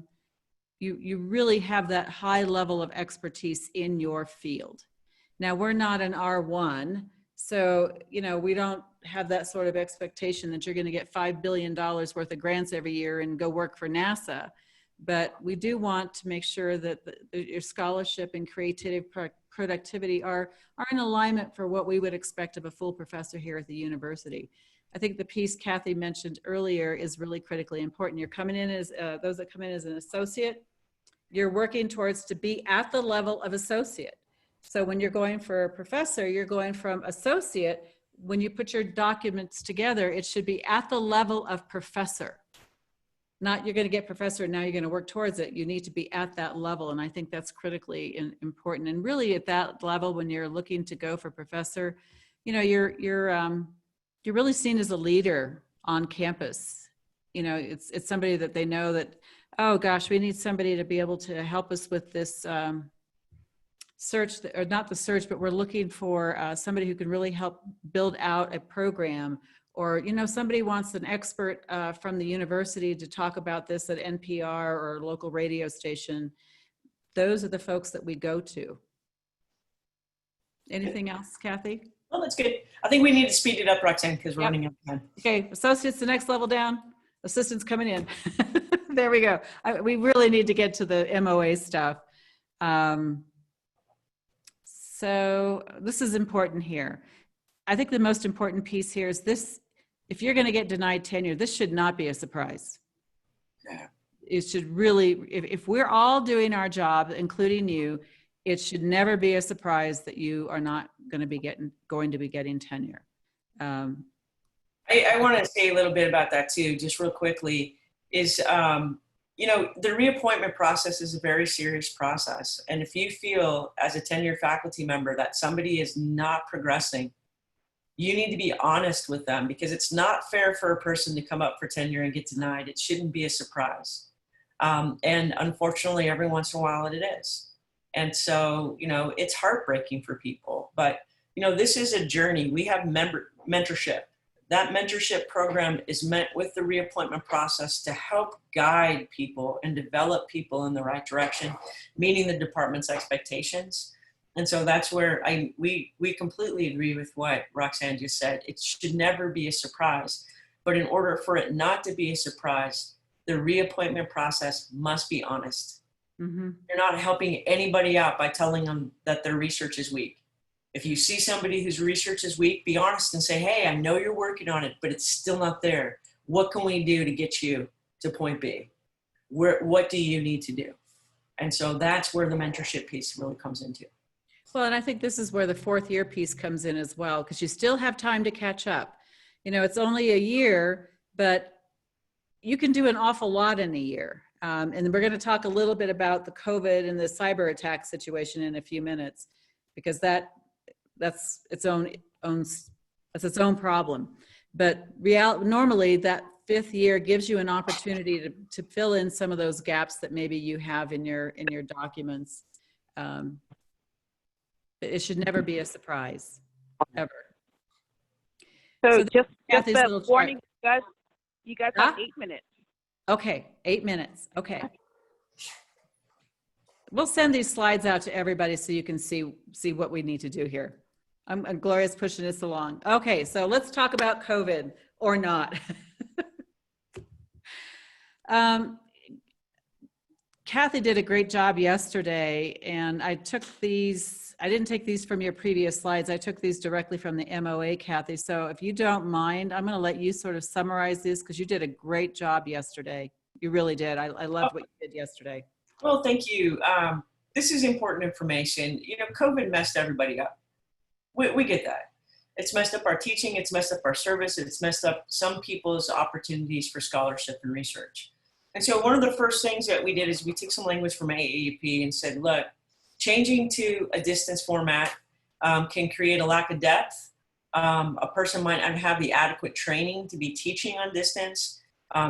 you really have that high level of expertise in your field. Now, we're not an R1, so, you know, we don't have that sort of expectation that you're going to get $5 billion worth of grants every year and go work for NASA. But we do want to make sure that your scholarship and creative productivity are in alignment for what we would expect of a full professor here at the university. I think the piece Kathy mentioned earlier is really critically important. You're coming in as, those that come in as an associate, you're working towards to be at the level of associate. So when you're going for a professor, you're going from associate. When you put your documents together, it should be at the level of professor. Not you're going to get professor and now you're going to work towards it. You need to be at that level. And I think that's critically important. And really at that level, when you're looking to go for professor, you know, you're really seen as a leader on campus. You know, it's somebody that they know that, oh gosh, we need somebody to be able to help us with this search, or not the search, but we're looking for somebody who can really help build out a program. Or, you know, somebody wants an expert from the university to talk about this at NPR or a local radio station. Those are the folks that we go to. Anything else, Kathy? Well, that's good. I think we need to speed it up, Roxanne, because we're running out of time. Okay, associates the next level down, assistants coming in. There we go. We really need to get to the MOA stuff. So this is important here. I think the most important piece here is this: if you're going to get denied tenure, this should not be a surprise. Yeah. It should really, if we're all doing our job, including you, it should never be a surprise that you are not going to be getting tenure. I want to say a little bit about that too, just real quickly, is, you know, the reappointment process is a very serious process. And if you feel as a tenured faculty member that somebody is not progressing, you need to be honest with them, because it's not fair for a person to come up for tenure and get denied. It shouldn't be a surprise. And unfortunately, every once in a while it is. And so, you know, it's heartbreaking for people, but, you know, this is a journey. We have mentorship. That mentorship program is meant with the reappointment process to help guide people and develop people in the right direction, meeting the department's expectations. And so that's where we completely agree with what Roxanne just said. It should never be a surprise. But in order for it not to be a surprise, the reappointment process must be honest. Mm-hmm. You're not helping anybody out by telling them that their research is weak. If you see somebody whose research is weak, be honest and say, hey, I know you're working on it, but it's still not there. What can we do to get you to point B? What do you need to do? And so that's where the mentorship piece really comes into. Well, and I think this is where the fourth year piece comes in as well, because you still have time to catch up. You know, it's only a year, but you can do an awful lot in a year. And we're going to talk a little bit about the COVID and the cyber attack situation in a few minutes, because that's its own problem. But normally that 5th year gives you an opportunity to fill in some of those gaps that maybe you have in your documents. It should never be a surprise, ever. So just Kathy's a little chart. warning, you guys have Huh? 8 minutes. Okay, 8 minutes. Okay. We'll send these slides out to everybody so you can see what we need to do here. Gloria's pushing us along. Okay, so let's talk about COVID or not. Kathy did a great job yesterday, and I took these, I didn't take these from your previous slides. I took these directly from the MOA, Kathy. So if you don't mind, I'm going to let you sort of summarize this, because you did a great job yesterday. You really did. I loved what you did yesterday. Well, thank you. This is important information. You know, COVID messed everybody up. We get that. It's messed up our teaching. It's messed up our service. It's messed up some people's opportunities for scholarship and research. And so one of the first things that we did is we took some language from AAUP and said, look, changing to a distance format can create a lack of depth. A person might not have the adequate training to be teaching on distance.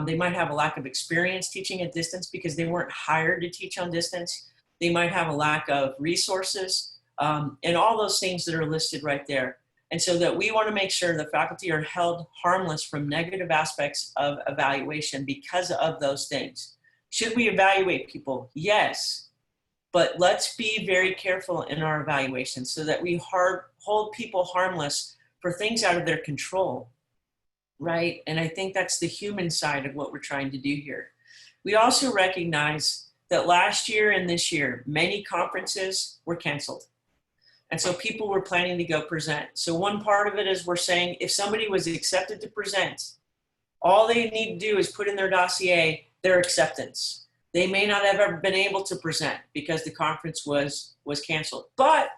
They might have a lack of experience teaching at distance because they weren't hired to teach on distance. They might have a lack of resources and all those things that are listed right there. And so that we want to make sure the faculty are held harmless from negative aspects of evaluation because of those things. Should we evaluate people? Yes. But let's be very careful in our evaluation so that we hold people harmless for things out of their control, right? And I think that's the human side of what we're trying to do here. We also recognize that last year and this year, many conferences were canceled. And so people were planning to go present. So one part of it is we're saying if somebody was accepted to present, all they need to do is put in their dossier their acceptance. They may not have ever been able to present because the conference was canceled. But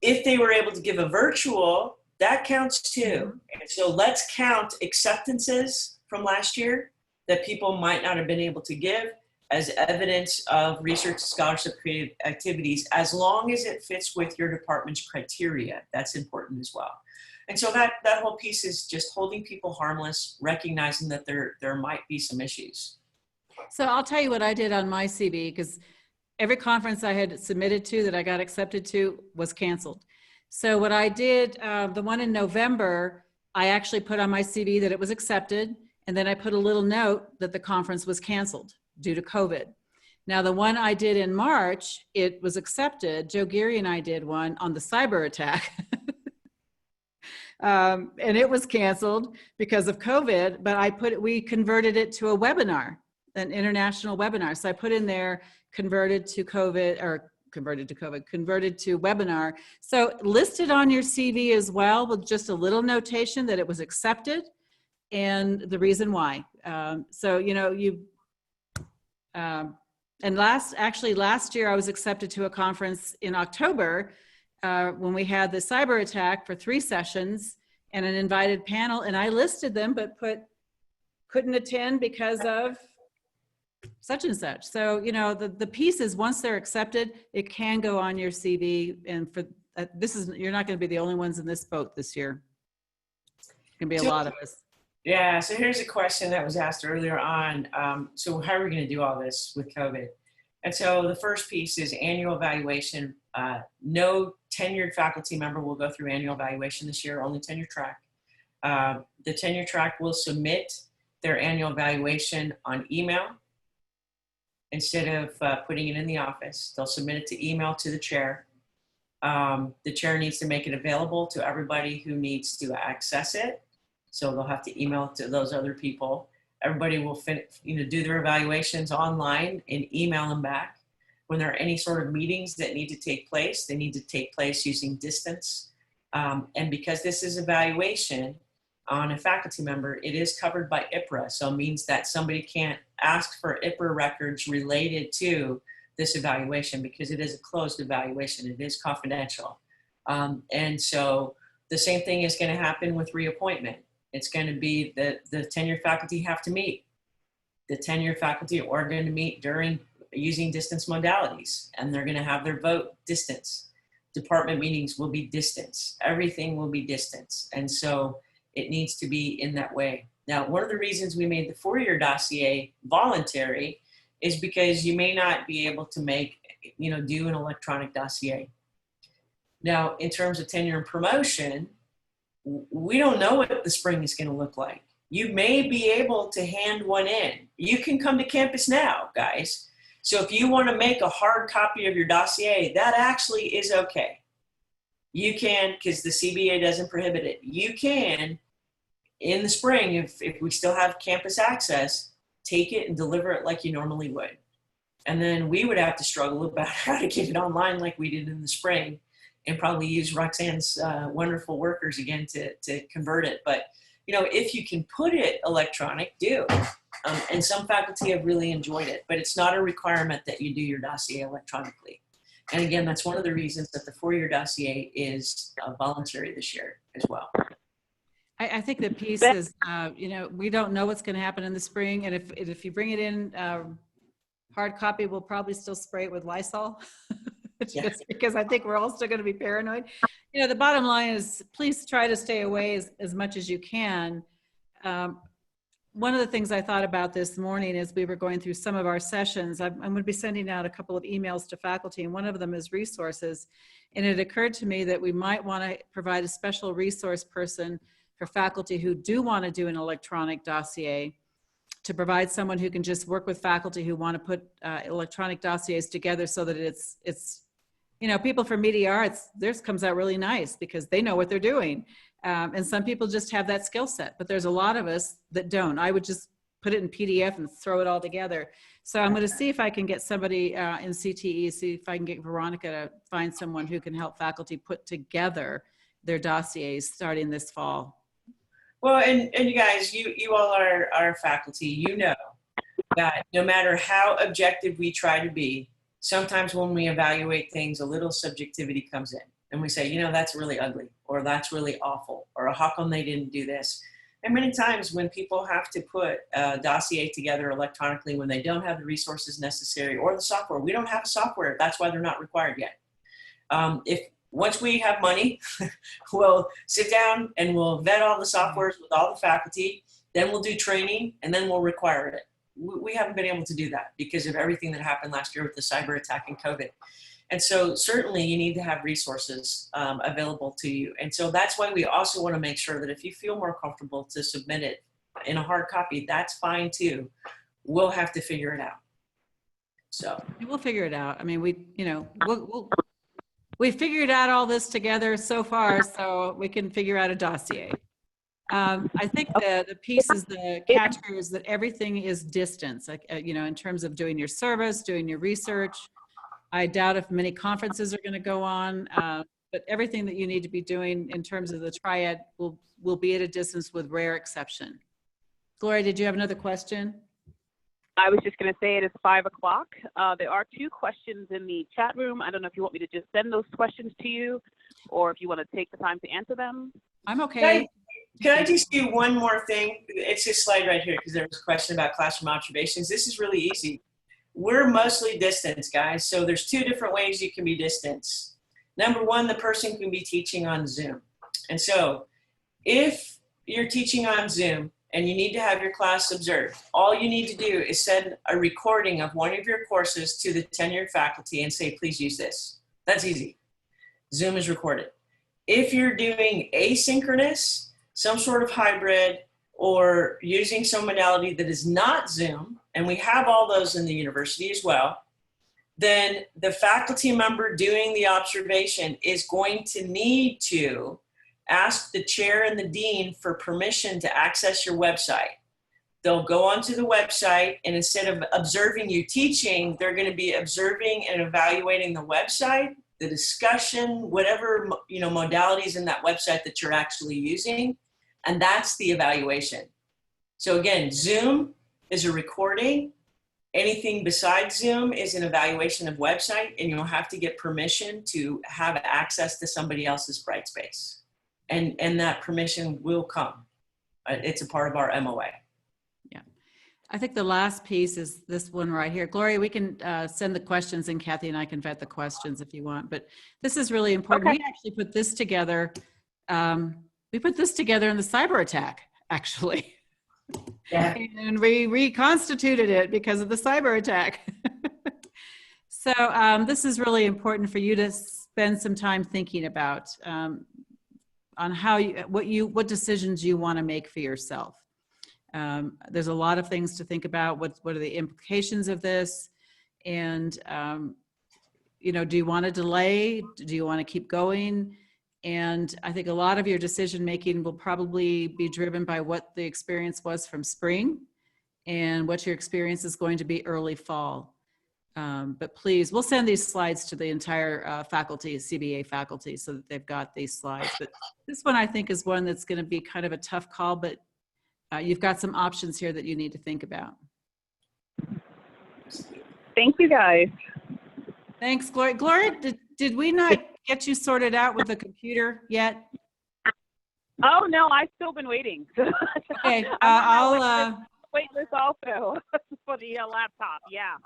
if they were able to give a virtual, that counts too. And so let's count acceptances from last year that people might not have been able to give as evidence of research, scholarship, creative activities, as long as it fits with your department's criteria. That's important as well. And so that whole piece is just holding people harmless, recognizing that there might be some issues. So I'll tell you what I did on my CV, because every conference I had submitted to that I got accepted to was canceled. So what I did, the one in November, I actually put on my CV that it was accepted, and then I put a little note that the conference was canceled due to COVID. Now, the one I did in March, it was accepted. Joe Geary and I did one on the cyber attack. And it was canceled because of COVID, but we converted it to a webinar, an international webinar. So I put in there converted to webinar. So listed on your CV as well with just a little notation that it was accepted and the reason why. So, you know, and last year I was accepted to a conference in October when we had the cyber attack for 3 sessions and an invited panel, and I listed them but couldn't attend because of such and such. So, you know, the pieces, once they're accepted, it can go on your CV, and for you're not going to be the only ones in this boat this year. It's going to be a lot of us. Yeah, so here's a question that was asked earlier on. So how are we going to do all this with COVID? And so the first piece is annual evaluation. No tenured faculty member will go through annual evaluation this year, only tenure track. The tenure track will submit their annual evaluation on email instead of putting it in the office. They'll submit it to email to the chair. The chair needs to make it available to everybody who needs to access it. So they'll have to email it to those other people. Everybody will do their evaluations online and email them back. When there are any sort of meetings that need to take place, they need to take place using distance. And because this is evaluation on a faculty member, it is covered by IPRA. So it means that somebody can't ask for IPRA records related to this evaluation because it is a closed evaluation. It is confidential. And so the same thing is going to happen with reappointment. It's going to be the tenured faculty have to meet. The tenured faculty are going to meet using distance modalities, and they're going to have their vote distance. Department meetings will be distance. Everything will be distance. And so it needs to be in that way. Now, one of the reasons we made the 4-year dossier voluntary is because you may not be able to do an electronic dossier. Now, in terms of tenure and promotion, we don't know what the spring is going to look like. You may be able to hand one in. You can come to campus now, guys. So if you want to make a hard copy of your dossier, that actually is okay. You can, because the CBA doesn't prohibit it. You can, in the spring, if we still have campus access, take it and deliver it like you normally would. And then we would have to struggle about how to get it online like we did in the spring, and probably use Roxanne's wonderful workers again to convert it. But if you can put it electronic, do. And some faculty have really enjoyed it, but it's not a requirement that you do your dossier electronically. And again, that's one of the reasons that the 4-year dossier is voluntary this year as well. I think the piece is, we don't know what's going to happen in the spring. And if you bring it in hard copy, we'll probably still spray it with Lysol. Just because I think we're all still going to be paranoid. The bottom line is, please try to stay away as much as you can. One of the things I thought about this morning as we were going through some of our sessions, I'm going to be sending out a couple of emails to faculty, and one of them is resources. And it occurred to me that we might want to provide a special resource person for faculty who do want to do an electronic dossier, to provide someone who can just work with faculty who want to put electronic dossiers together so that it's people from media arts, theirs comes out really nice because they know what they're doing. And some people just have that skill set, but there's a lot of us that don't. I would just put it in PDF and throw it all together. So I'm going to see if I can get somebody in CTE, see if I can get Veronica to find someone who can help faculty put together their dossiers starting this fall. Well, and you guys, you all are faculty, you know that no matter how objective we try to be, sometimes when we evaluate things, a little subjectivity comes in and we say, that's really ugly, or that's really awful, or how come they didn't do this? And many times when people have to put a dossier together electronically when they don't have the resources necessary or the software, we don't have software. That's why they're not required yet. Once we have money, we'll sit down and we'll vet all the softwares with all the faculty, then we'll do training, and then we'll require it. We haven't been able to do that because of everything that happened last year with the cyber attack and COVID. And so certainly you need to have resources available to you. And so that's why we also want to make sure that if you feel more comfortable to submit it in a hard copy, that's fine too. We'll have to figure it out. So we'll figure it out. I mean, we figured out all this together so far, so we can figure out a dossier. I think the piece is the catcher is that everything is distance, like, in terms of doing your service, doing your research. I doubt if many conferences are going to go on, but everything that you need to be doing in terms of the TRIAD will be at a distance with rare exception. Gloria, did you have another question? I was just going to say it is 5 o'clock. There are 2 questions in the chat room. I don't know if you want me to just send those questions to you or if you want to take the time to answer them. I'm okay. Can I just do one more thing? It's this slide right here because there was a question about classroom observations. This is really easy. We're mostly distance, guys. So there's 2 different ways you can be distance. Number 1, the person can be teaching on Zoom. And so if you're teaching on Zoom and you need to have your class observed, all you need to do is send a recording of one of your courses to the tenured faculty and say, please use this. That's easy. Zoom is recorded. If you're doing asynchronous, some sort of hybrid, or using some modality that is not Zoom, and we have all those in the university as well, then the faculty member doing the observation is going to need to ask the chair and the dean for permission to access your website. They'll go onto the website, and instead of observing you teaching, they're going to be observing and evaluating the website, the discussion, whatever modalities in that website that you're actually using, and that's the evaluation. So again, Zoom is a recording. Anything besides Zoom is an evaluation of website, and you'll have to get permission to have access to somebody else's Brightspace. And that permission will come. It's a part of our MOA. I think the last piece is this one right here. Gloria, we can send the questions and Kathy and I can vet the questions if you want, but this is really important. Okay. We actually put this together. We put this together in the cyber attack, actually. Yeah. And we reconstituted it because of the cyber attack. So this is really important for you to spend some time thinking about on how what decisions you want to make for yourself. There's a lot of things to think about. What are the implications of this? And, you know, do you want to delay? Do you want to keep going? And I think a lot of your decision making will probably be driven by what the experience was from spring and what your experience is going to be early fall. But please, we'll send these slides to the entire faculty, CBA faculty, so that they've got these slides. But this one I think is one that's going to be kind of a tough call, but you've got some options here that you need to think about. Thank you, guys. Thanks, Gloria. Gloria, did we not get you sorted out with the computer yet? Oh, no, I've still been waiting. Okay, I'll wait this also for the laptop. Yeah.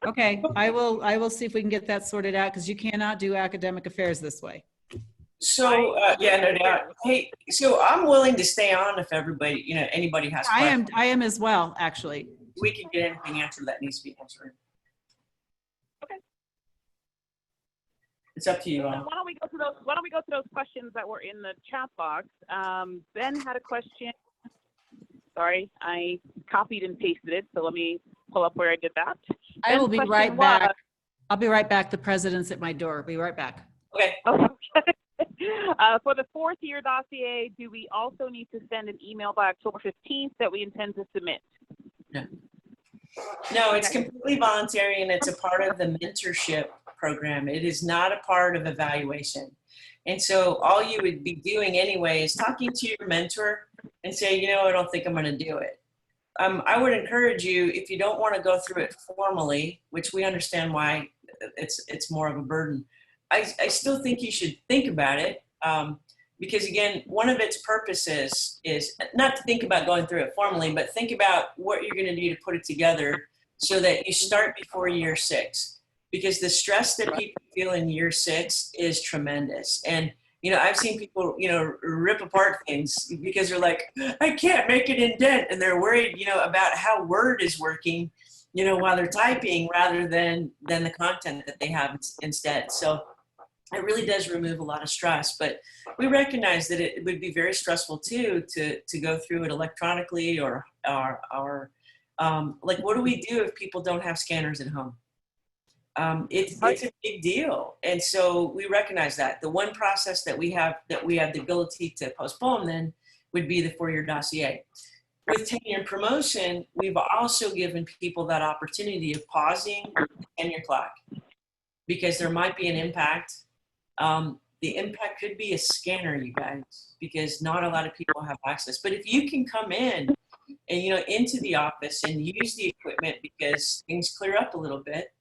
Okay, I will see if we can get that sorted out because you cannot do academic affairs this way. So yeah, no doubt. Hey, so I'm willing to stay on if everybody, you know, anybody has questions. I am as well, actually. We can get anything answered that needs to be answered. Okay. It's up to you. Why don't we go to those questions that were in the chat box? Ben had a question. Sorry, I copied and pasted it, so let me pull up where I did that. I will Ben's be right question back. was- I'll be right back. The president's at my door. Be right back. Okay. Okay. For the fourth year dossier, do we also need to send an email by October 15th that we intend to submit? No, it's completely voluntary and it's a part of the mentorship program. It is not a part of evaluation. And so all you would be doing anyway is talking to your mentor and say, you know, I don't think I'm going to do it. I would encourage you, if you don't want to go through it formally, which we understand why it's more of a burden, I still think you should think about it because, again, one of its purposes is not to think about going through it formally, but think about what you're going to do to put it together so that you start before year 6, because the stress that people feel in year 6 is tremendous. And, you know, I've seen people, you know, rip apart things because they're like, I can't make it indent. And they're worried, you know, about how Word is working, you know, while they're typing rather than the content that they have instead. So it really does remove a lot of stress, but we recognize that it would be very stressful too to go through it electronically or like, what do we do if people don't have scanners at home? It's a big deal. And so we recognize that. The one process that we have the ability to postpone then would be the 4-year dossier. With tenure and promotion, we've also given people that opportunity of pausing the tenure clock because there might be an impact. The impact could be a scanner, you guys, because not a lot of people have access. But if you can come in and, you know, into the office and use the equipment because things clear up a little bit,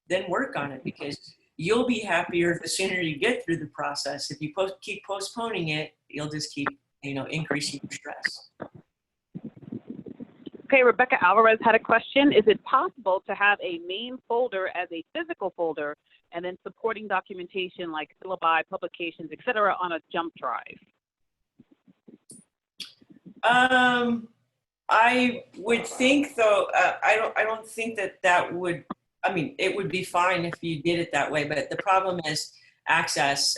then work on it because you'll be happier the sooner you get through the process. If you keep postponing it, you'll just keep, you know, increasing your stress. Okay, Rebecca Alvarez had a question. Is it possible to have a main folder as a physical folder and then supporting documentation like syllabi, publications, etc., on a jump drive? I would think, though, I don't think that would. I mean, it would be fine if you did it that way, but the problem is access.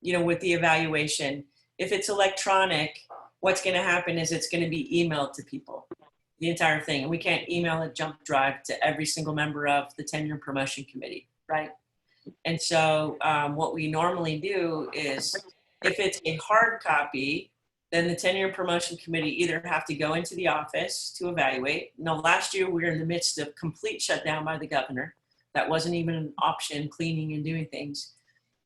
You know, with the evaluation, if it's electronic, what's going to happen is it's going to be emailed to people, the entire thing, and we can't email a jump drive to every single member of the tenure and promotion committee, right? And so what we normally do is, if it's a hard copy, then the tenure and promotion committee either have to go into the office to evaluate. No, last year we were in the midst of complete shutdown by the governor. That wasn't even an option, cleaning and doing things.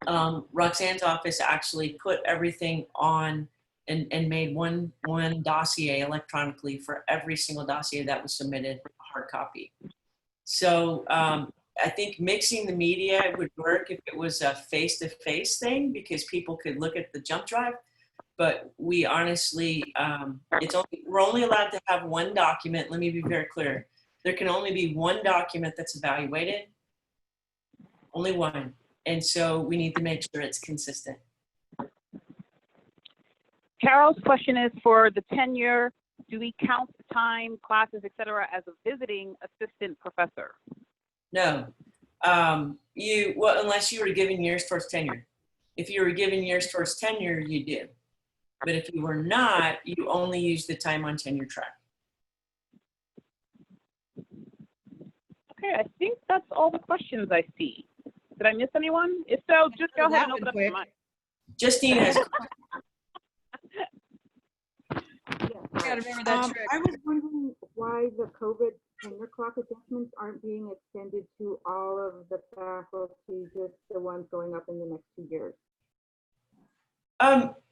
Roxanne's office actually put everything on and made one dossier electronically for every single dossier that was submitted, hard copy. So I think mixing the media would work if it was a face-to-face thing because people could look at the jump drive. but we honestly, we're only allowed to have one document. Let me be very clear. There can only be one document that's evaluated, only one. And so we need to make sure it's consistent. Carol's question is for the tenure. Do we count time, classes, et cetera, as a visiting assistant professor? No, well, unless you were given years towards tenure. If you were given years towards tenure, you do. But if you were not, you only use the time on tenure track. Okay, I think that's all the questions I see. Did I miss anyone? If so, just go ahead and open up your mic. Justine has. Gotta remember that trick. I was wondering why the COVID tenure clock adjustments aren't being extended to all of the faculty, just the ones going up in the next 2 years.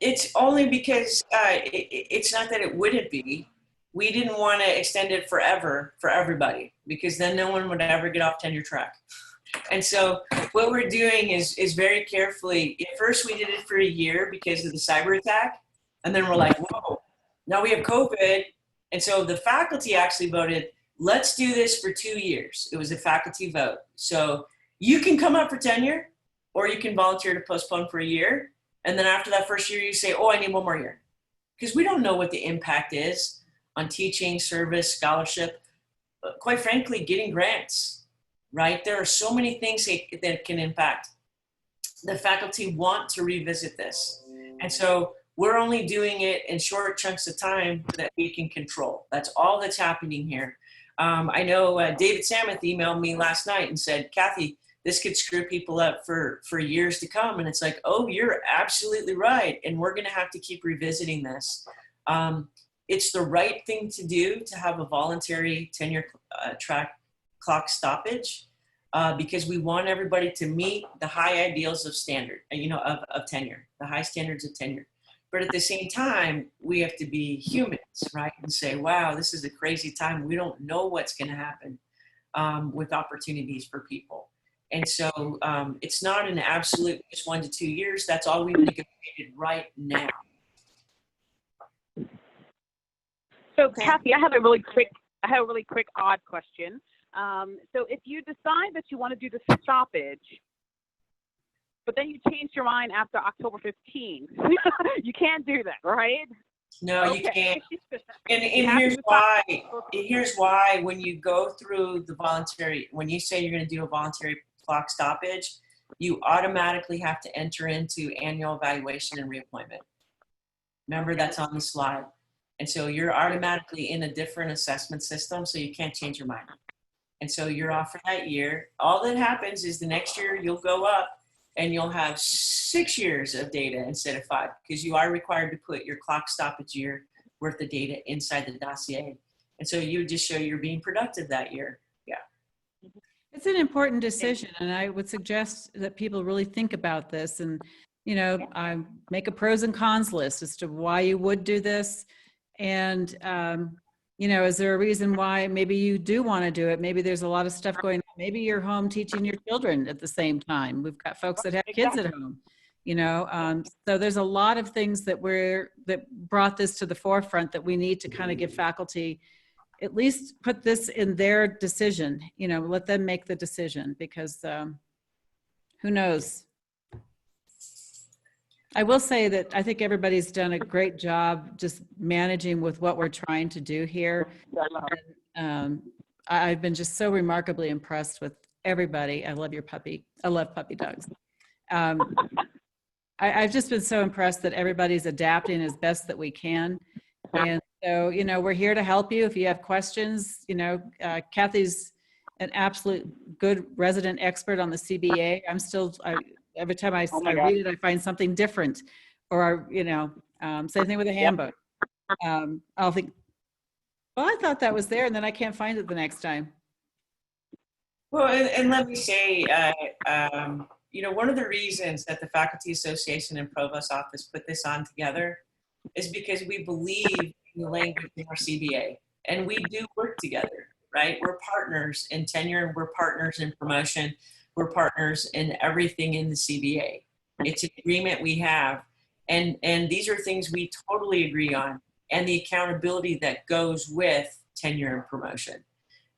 It's only because it's not that it wouldn't be. We didn't want to extend it forever for everybody, because then no one would ever get off tenure track. And so what we're doing is very carefully. At first, we did it for a year because of the cyber attack, and then we're like, whoa, now we have COVID. And so the faculty actually voted, let's do this for 2 years. It was a faculty vote. So you can come up for tenure, or you can volunteer to postpone for a year. And then after that first year, you say, oh, I need one more year. Because we don't know what the impact is on teaching, service, scholarship, but quite frankly, getting grants, right? There are so many things that can impact. The faculty want to revisit this. And so we're only doing it in short chunks of time that we can control. That's all that's happening here. I know David Samuth emailed me last night and said, Kathy, this could screw people up for years to come. And it's like, oh, you're absolutely right. And we're going to have to keep revisiting this. It's the right thing to do to have a voluntary tenure track clock stoppage, because we want everybody to meet the high ideals of standard, of tenure, the high standards of tenure. But at the same time, we have to be humans, right? And say, wow, this is a crazy time. We don't know what's going to happen with opportunities for people. And so it's not an absolute just 1 to 2 years. That's all we've negotiated right now. So Kathy, I have a really quick odd question. So if you decide that you want to do the stoppage, but then you change your mind after October 15th, you can't do that, right? No, Okay. you can't. And here's why when you go through the voluntary, when you say you're going to do a voluntary clock stoppage, you automatically have to enter into annual evaluation and reappointment. Remember, that's on the slide. And so you're automatically in a different assessment system, so you can't change your mind. And so you're off for that year. All that happens is the next year you'll go up and you'll have 6 years of data instead of 5, because you are required to put your clock stoppage year worth of data inside the dossier. And so you just show you're being productive that year. Yeah. It's an important decision, and I would suggest that people really think about this and, make a pros and cons list as to why you would do this. And, is there a reason why maybe you do want to do it? Maybe there's a lot of stuff going on. Maybe you're home teaching your children at the same time. We've got folks that have kids at home, so there's a lot of things that brought this to the forefront that we need to kind of give faculty, at least put this in their decision, let them make the decision, because who knows? I will say that I think everybody's done a great job just managing with what we're trying to do here. I've been just so remarkably impressed with everybody. I love your puppy. I love puppy dogs. I've just been so impressed that everybody's adapting as best that we can. And so, we're here to help you if you have questions. Kathy's an absolute good resident expert on the CBA. Every time I read it, I find something different, or, same thing with the handbook. I'll think, well, I thought that was there, and then I can't find it the next time. Well, and let me say, one of the reasons that the Faculty Association and Provost Office put this on together is because we believe in the language in our CBA, and we do work together, right? We're partners in tenure, we're partners in promotion, we're partners in everything in the CBA. It's an agreement we have. And these are things we totally agree on, and the accountability that goes with tenure and promotion.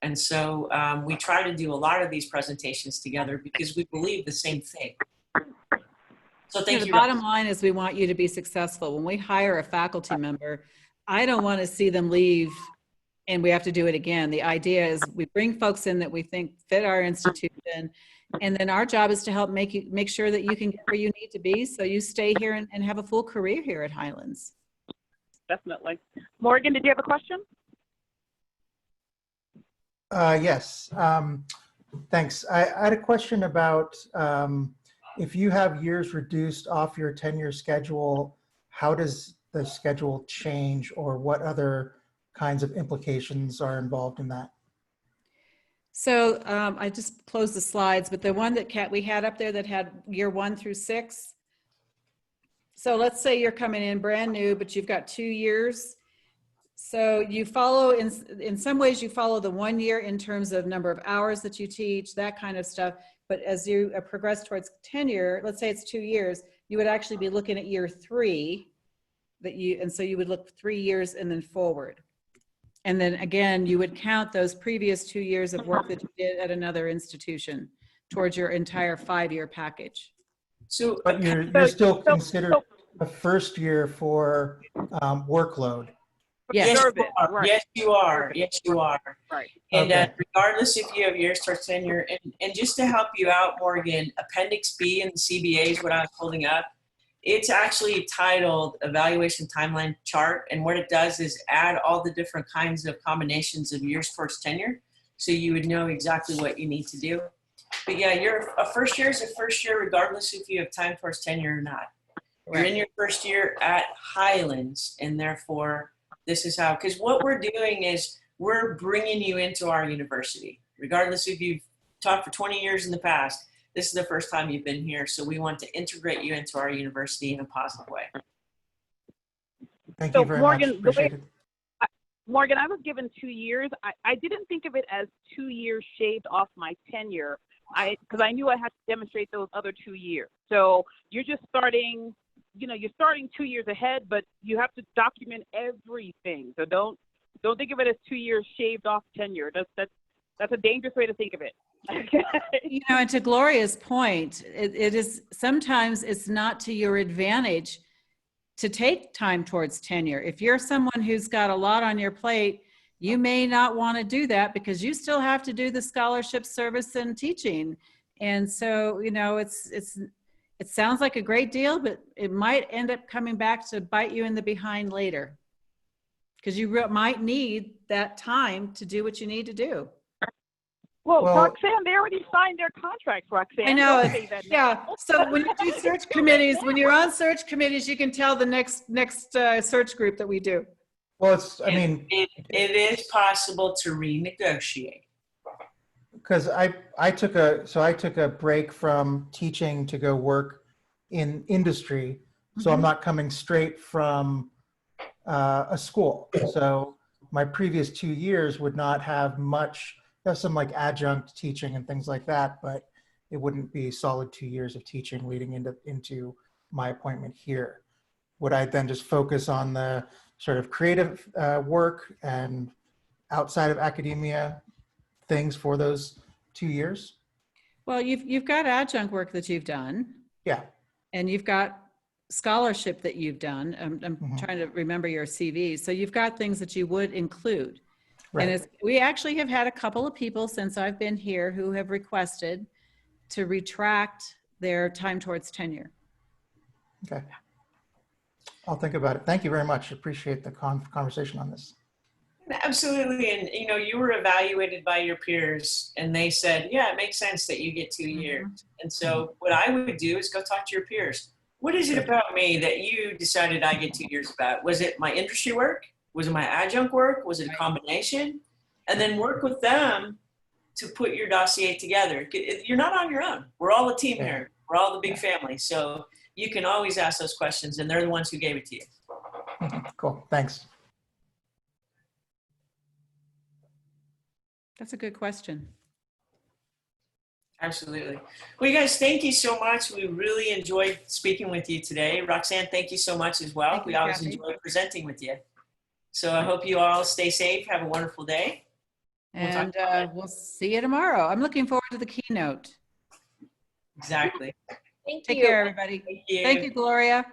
And so we try to do a lot of these presentations together because we believe the same thing. So thank you. The bottom line is we want you to be successful. When we hire a faculty member, I don't want to see them leave and we have to do it again. The idea is we bring folks in that we think fit our institution, and then our job is to help make sure that you can get where you need to be so you stay here and have a full career here at Highlands. Definitely. Morgan, did you have a question? Yes, thanks. I had a question about if you have years reduced off your tenure schedule, how does the schedule change, or what other kinds of implications are involved in that? So I just closed the slides, but the one that we had up there that had year 1 through 6. So let's say you're coming in brand new, but you've got 2 years. So you follow, in some ways you follow the 1 year in terms of number of hours that you teach, that kind of stuff. But as you progress towards tenure, let's say it's 2 years, you would actually be looking at year 3 and so you would look 3 years and then forward. And then again, you would count those previous 2 years of work that you did at another institution towards your entire 5-year package. So, But you're still considered a first year for workload. yes, Service, you are. right. Yes, you are. Yes, you are. Right. And Okay. regardless if you have years towards tenure, and just to help you out, Morgan, Appendix B in the CBA is what I was holding up. It's actually titled Evaluation Timeline Chart. And what it does is add all the different kinds of combinations of years towards tenure. So you would know exactly what you need to do. But yeah, a first year is a first year, regardless if you have time towards tenure or not. You're in your first year at Highlands, and therefore this is how, because what we're doing is we're bringing you into our university. Regardless if you've taught for 20 years in the past, this is the first time you've been here. So we want to integrate you into our university in a positive way. Thank So you very Morgan, much. Appreciate it. Morgan, I was given 2 years. I didn't think of it as 2 years shaved off my tenure, because I knew I had to demonstrate those other 2 years. So you're just starting, you're starting 2 years ahead, but you have to document everything. So don't think of it as 2 years shaved off tenure. That's a dangerous way to think of it. And to Gloria's point, it is sometimes it's not to your advantage to take time towards tenure. If you're someone who's got a lot on your plate, you may not want to do that because you still have to do the scholarship service and teaching. And so, it sounds like a great deal, but it might end up coming back to bite you in the behind later because you might need that time to do what you need to do. Well, Well- Roxanne, they already signed their contracts, Roxanne. I know. Don't say that now. Yeah. So when you do search committees, when you're on search committees, you can tell the next search group that we do. Well, It is possible to renegotiate. because I took a break from teaching to go work in industry, so I'm not coming straight from a school. So my previous 2 years would not have much. There's some like adjunct teaching and things like that, but it wouldn't be solid 2 years of teaching leading into my appointment here. Would I then just focus on the sort of creative work and outside of academia things for those 2 years? Well, you've got adjunct work that you've done. Yeah. And you've got scholarship that you've done. I'm trying to remember your CV. So you've got things that you would include. Right. And we actually have had a couple of people since I've been here who have requested to retract their time towards tenure. Okay. I'll think about it. Thank you very much. Appreciate the conversation on this. Absolutely. And, you were evaluated by your peers and they said, yeah, it makes sense that you get 2 years. And so what I would do is go talk to your peers. What is it about me that you decided I get 2 years about? Was it my industry work? Was it my adjunct work? Was it a combination? And then work with them to put your dossier together. You're not on your own. We're all a team here. We're all the big family. So you can always ask those questions and they're the ones who gave it to you. Cool. Thanks. That's a good question. Absolutely. Well, you guys, thank you so much. We really enjoyed speaking with you today. Roxanne, thank you so much as well. Thank you, We always Kathy. enjoy presenting with you. So I hope you all stay safe. Have a wonderful day. We'll talk And about it. we'll see you tomorrow. I'm looking forward to the keynote. Exactly. Take care, everybody. Thank you. Thank you, Gloria.